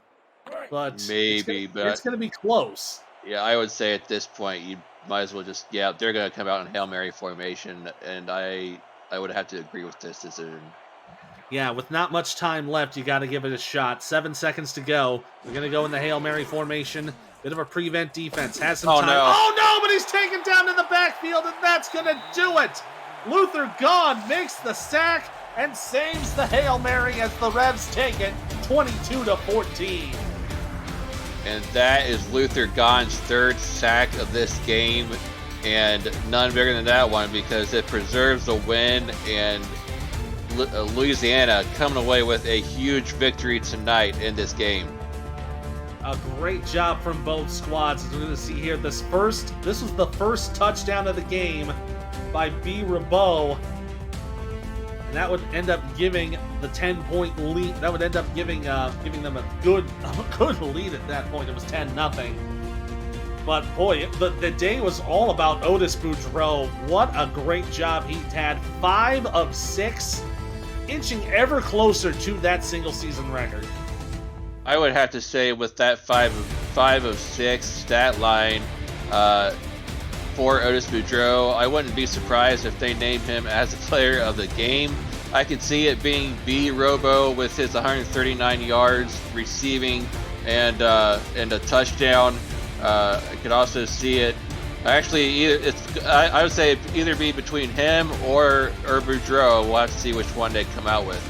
Speaker 1: But
Speaker 2: maybe,
Speaker 1: it's going to be close.
Speaker 2: Yeah, I would say at this point you might as well just, they're going to come out in Hail Mary formation, and I would have to agree with this decision.
Speaker 1: Yeah, with not much time left, you got to give it a shot. 7 seconds to go. We're going to go in the Hail Mary formation. Bit of a prevent defense. Has some time.
Speaker 2: No.
Speaker 1: Oh, no, but he's taken down in the backfield, and that's going to do it. Luther Gahn makes the sack and saves the Hail Mary as the Revs take it 22-14.
Speaker 2: And that is Luther Gahn's 3rd sack of this game, and none bigger than that one, because it preserves the win, and Louisiana coming away with a huge victory tonight in this game.
Speaker 1: A great job from both squads. As we're going to see here, this was the first touchdown of the game by B. Rabeau. And that would end up giving the 10-point lead. That would end up giving them a good lead at that point. It was 10-0. But boy, the day was all about Otis Boudreau. What a great job he had. 5 of 6, inching ever closer to that single-season record.
Speaker 2: I would have to say, with that 5 of 6 stat line for Otis Boudreau, I wouldn't be surprised if they named him as a player of the game. I could see it being B. Robo with his 139 yards receiving and a touchdown. I could also see it. Actually, I would say it'd either be between him or Boudreau. We'll have to see which one they come out with.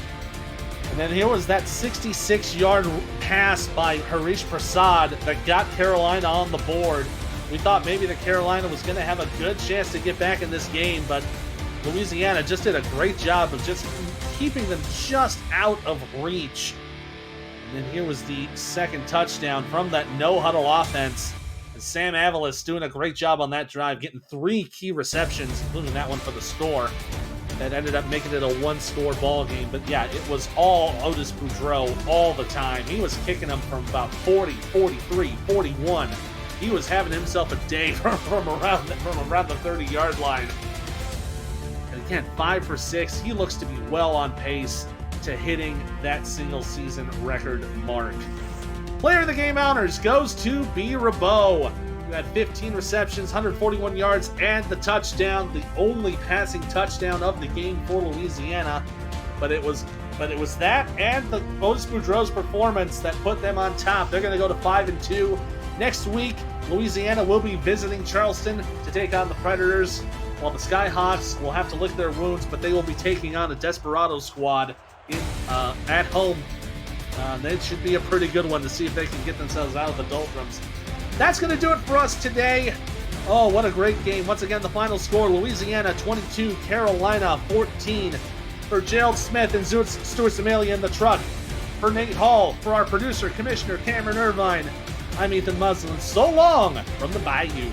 Speaker 1: And then here was that 66-yard pass by Harish Prasad that got Carolina on the board. We thought maybe that Carolina was going to have a good chance to get back in this game, but Louisiana just did a great job of just keeping them just out of reach. And then here was the second touchdown from that no-huddle offense. And Sam Avalos doing a great job on that drive, getting 3 key receptions, including that one for the score. That ended up making it a 1-score ball game. But yeah, it was all Otis Boudreau all the time. He was kicking them from about 40, 43, 41. He was having himself a day from around the 30-yard line. And again, 5 for 6. He looks to be well on pace to hitting that single-season record mark. Player of the game honors goes to B. Rabeau, who had 15 receptions, 141 yards, and the touchdown, the only passing touchdown of the game for Louisiana. But it was that and the Otis Boudreau's performance that put them on top. They're going to go to 5-2. Next week, Louisiana will be visiting Charleston to take on the Predators, while the Skyhawks will have to lick their wounds, but they will be taking on a Desperado squad at home. That should be a pretty good one to see if they can get themselves out of the doldrums. That's going to do it for us today. Oh, what a great game. Once again, the final score, Louisiana 22, Carolina 14. For Gerald Smith and Stuart Samalia in the truck. For Nate Hall, for our producer, Commissioner Cameron Irvine, I'm Ethan Muslin. So long from the Bayou.